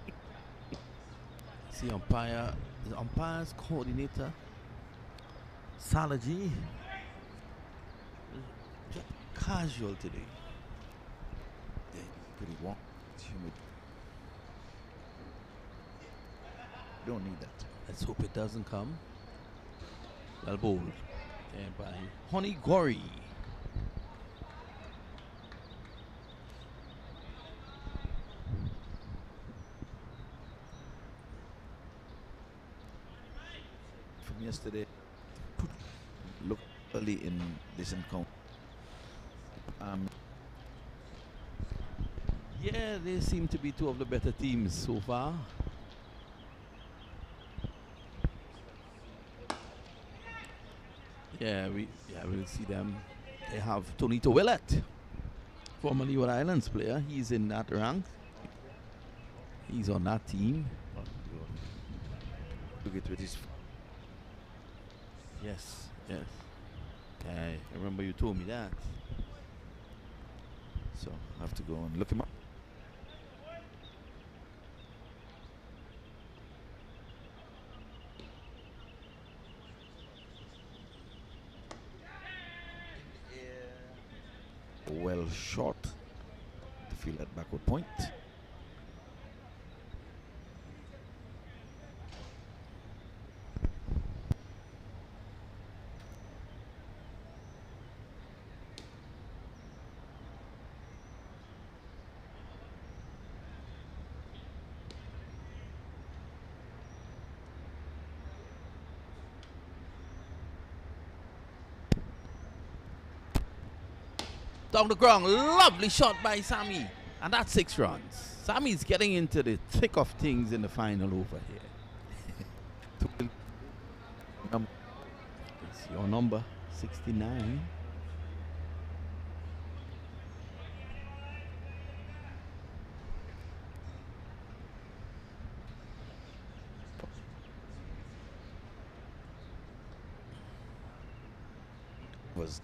See umpire, the umpire's coordinator, Salaji, just casual today. Yeah, pretty warm. It's humid. Don't need that. Let's hope it doesn't come. Well bowled there by Honey Gori. From yesterday, look early in this encounter. Yeah, they seem to be two of the better teams so far. Yeah, we'll see them. They have Tonito Willett, formerly Rhode Islands player. He's in that rank. He's on that team. Look at with his. Yes, yes. I remember you told me that. So I have to go and look him up. Well shot to feel at backward point. Down the ground, lovely shot by Sammy, and that's 6 runs. Sammy's getting into the thick of things in the final over here. It's your number, 69. Was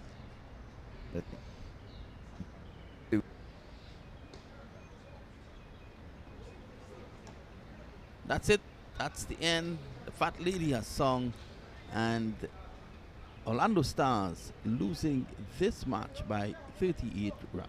that That's it. That's the end. The Fat Lady has sung, and Orlando Stars losing this match by 38 runs.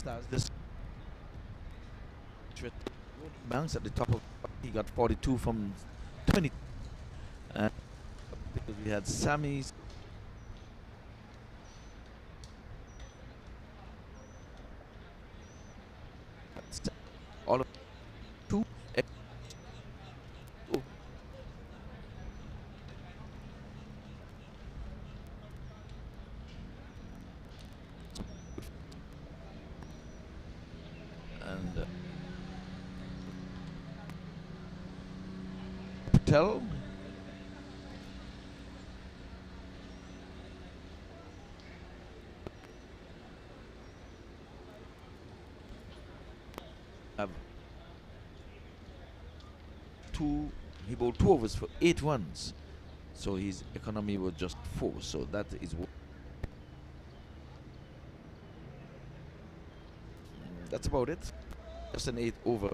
stars this bounce at the top of, he got 42 from 20, and we had Sammy's all of two. And Patel have he bowled 2 overs for 8 runs, so his economy was just 4, so that is that's about it. Just an 8 over.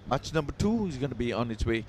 Match number 2 is going to be on its way.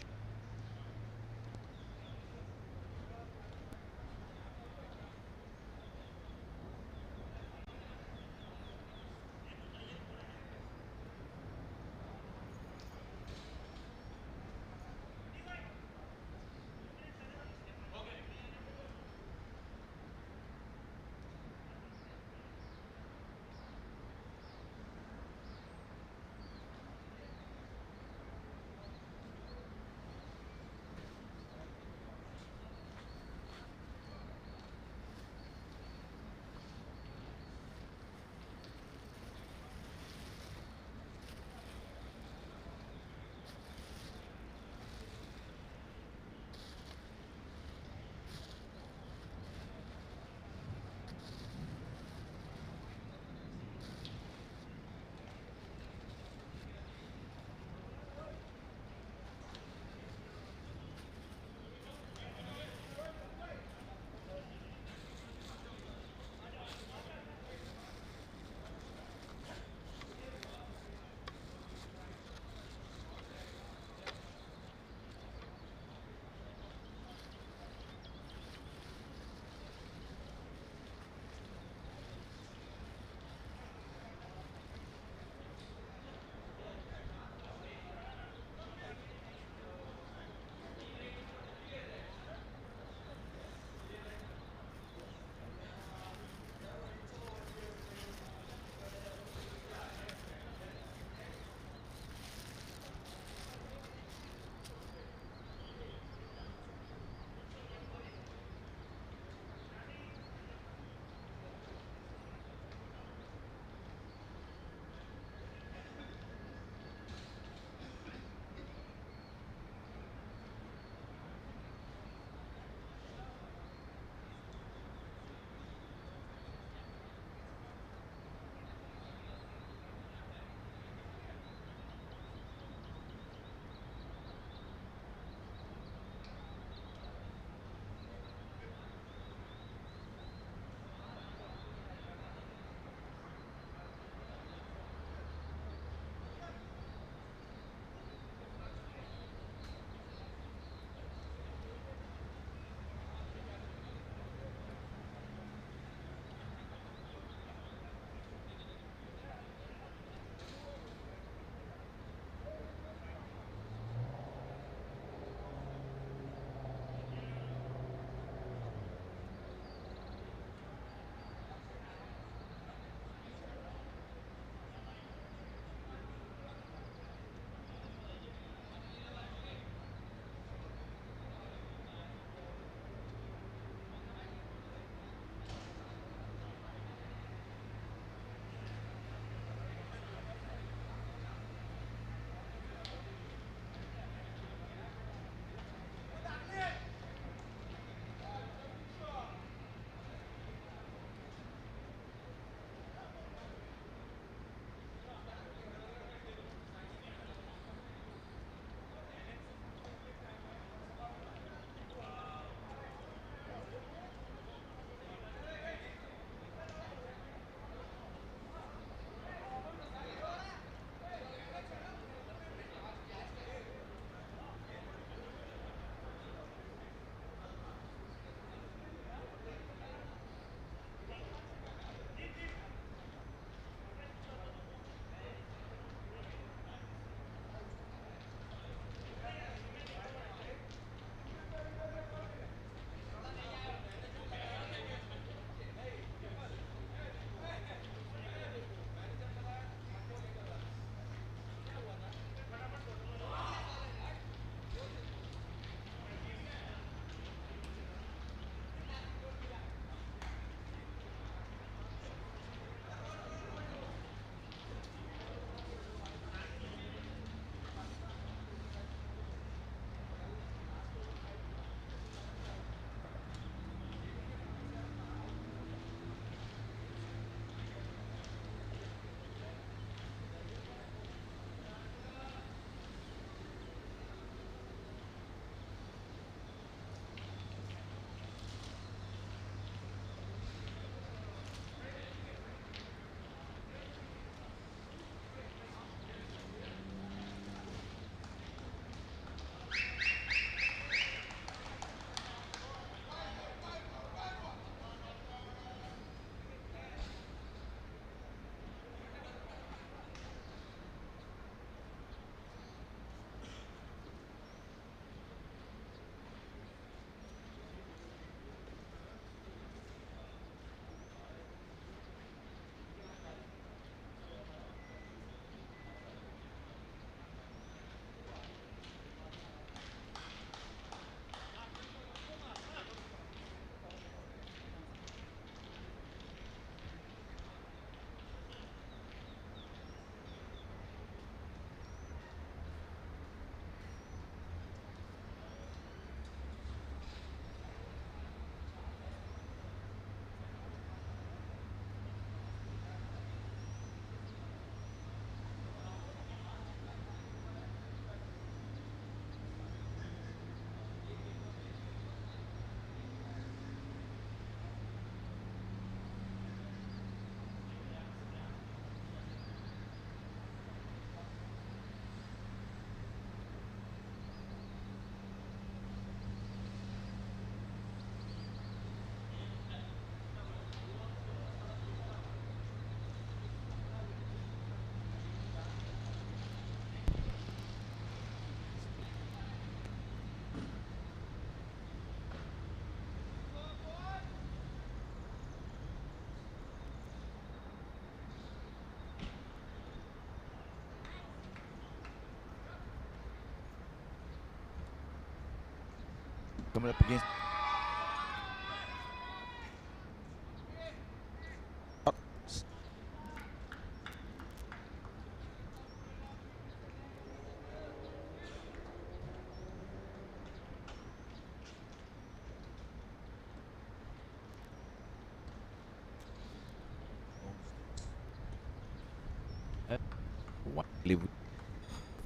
coming up against.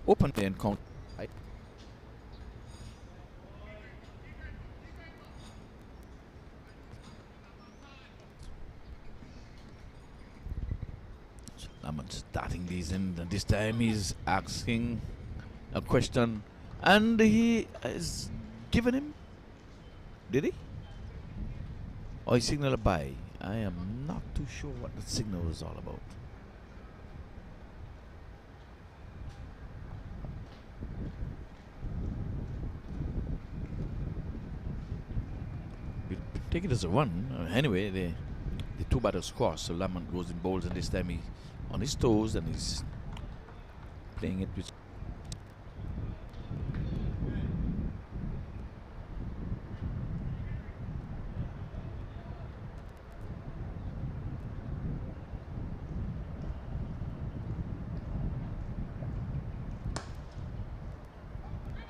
Open the encounter. I'm starting these in, and this time he's asking a question, and he is given him. Did he? Or he signaled a bye? I am not too sure what the signal was all about. We take it as a run. Anyway, the two batters cross, so Lamont goes in bowls, and this time he on his toes, and he's playing it with.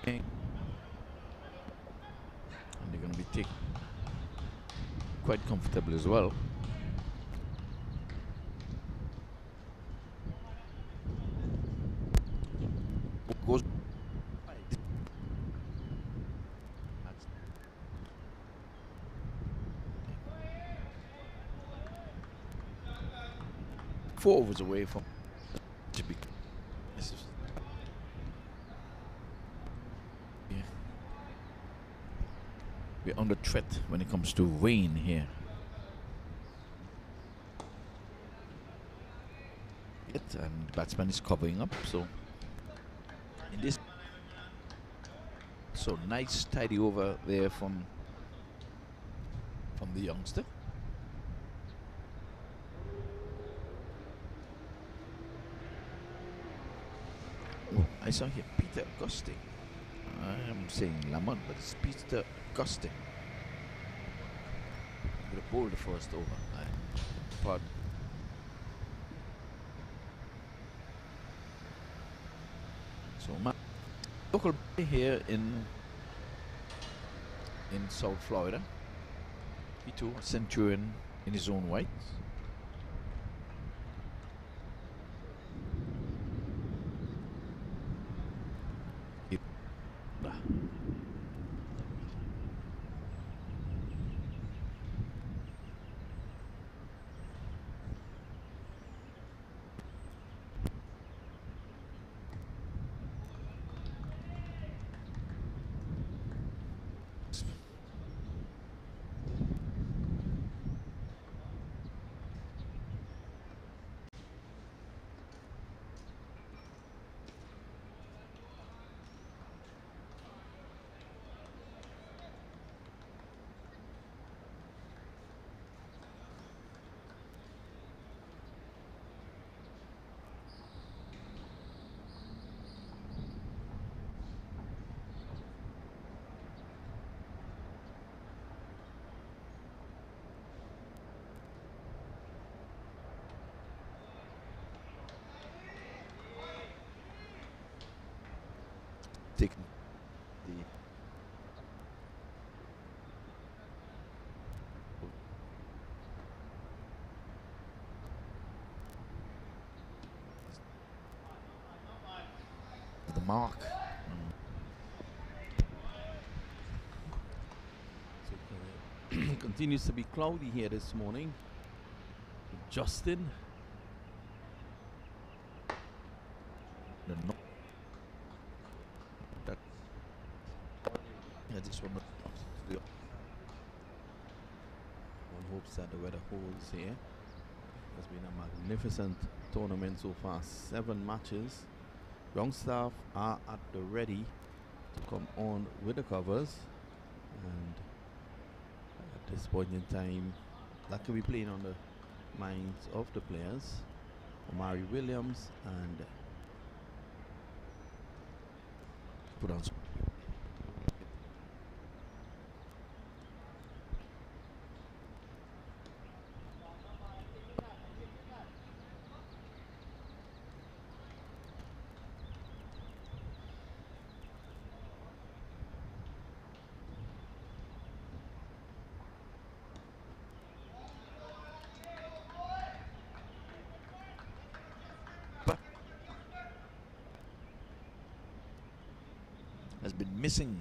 And they're going to be taken quite comfortable as well. Goes 4 overs away from to be. Yeah. We're under threat when it comes to rain here. And the batsman is covering up, so in this, so nice tidy over there from the youngster. Oh, I saw here Peter Auguste. I am saying Lamont, but it's Peter Auguste. I'm going to bowl the first over. Pardon. So my local here in South Florida. He too a centurion in his own right. Taking the mark. It continues to be cloudy here this morning. Justin. This one. One hopes that the weather holds here. It's been a magnificent tournament so far. 7 matches. Young staff are at the ready to come on with the covers, and at this point in time, that could be playing on the minds of the players. Omari Williams and Put on. has been missing.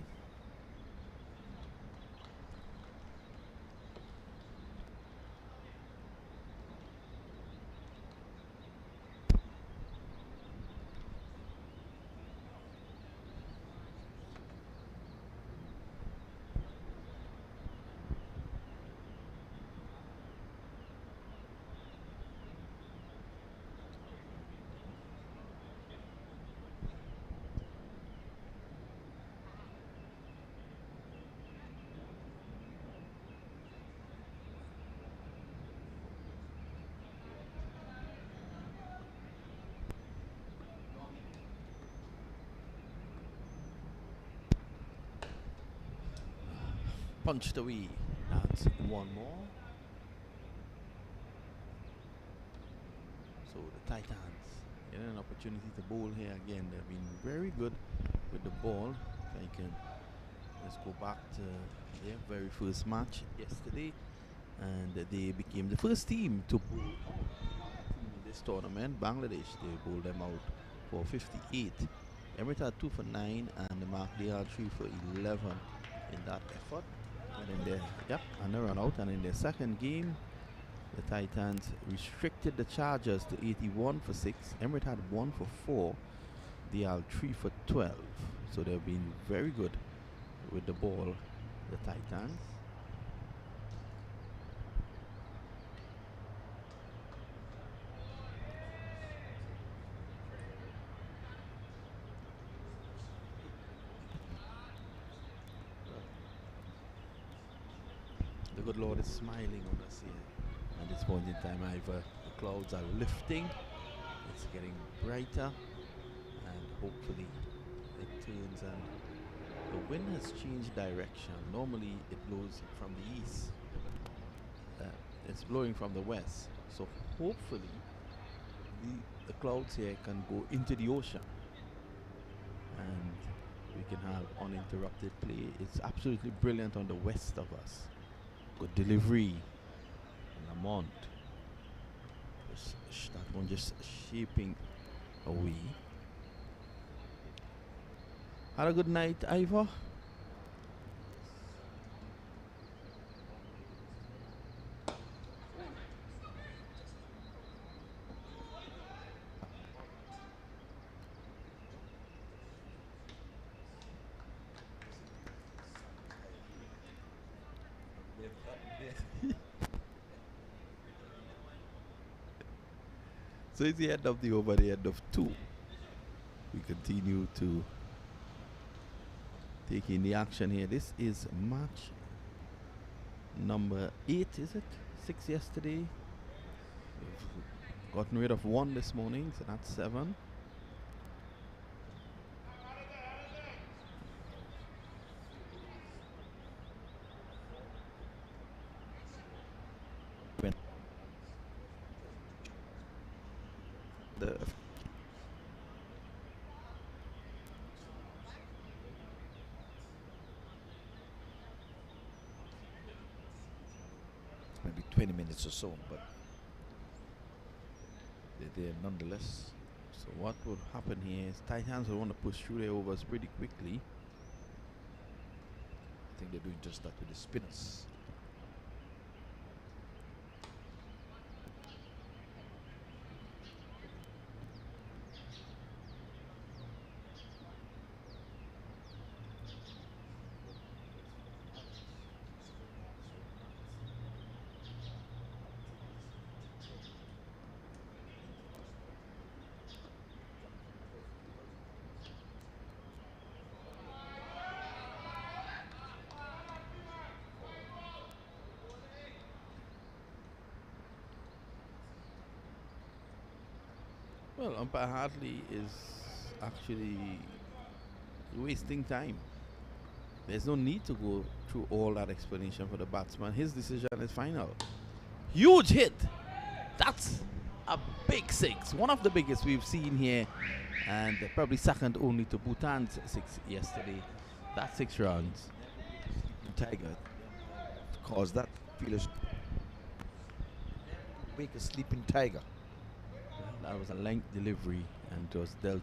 Punched away. That's one more. So the Titans getting an opportunity to bowl here again. They've been very good with the ball. If I can let's go back to their very first match yesterday, and they became the first team to bowl in this tournament. Bangladesh, they bowled them out for 58. Emirates had 2 for 9, and the MAQ they had 3 for 11 in that effort. And in their and they run out. And in their second game, the Titans restricted the Chargers to 81 for 6. Emirates had 1 for 4. They had 3 for 12. So they've been very good with the ball, the Titans. The good Lord is smiling on us here. At this point in time, either the clouds are lifting, it's getting brighter, and hopefully it turns, and the wind has changed direction. Normally it blows from the east. It's blowing from the west. So hopefully the clouds here can go into the ocean and we can have uninterrupted play. It's absolutely brilliant on the west of us. Good delivery. Lamont. That one just shaping away. Had a good night, Ivor. So it's the end of the over, the end of 2. We continue to take in the action here. This is match number 8, is it? 6 yesterday. We've gotten rid of 1 this morning, so that's 7. Maybe 20 minutes or so, but they're there nonetheless. So what would happen here is Titans will want to push through their overs pretty quickly. I think they're doing just that with the spinners. Well, umpire Hartley is actually wasting time. There's no need to go through all that explanation for the batsman. His decision is final. Huge hit! That's a big 6. One of the biggest we've seen here, and probably second only to Bhutan's 6 yesterday. That's 6 runs. Tiger caused that fielders wake a sleeping tiger. That was a length delivery and it was dealt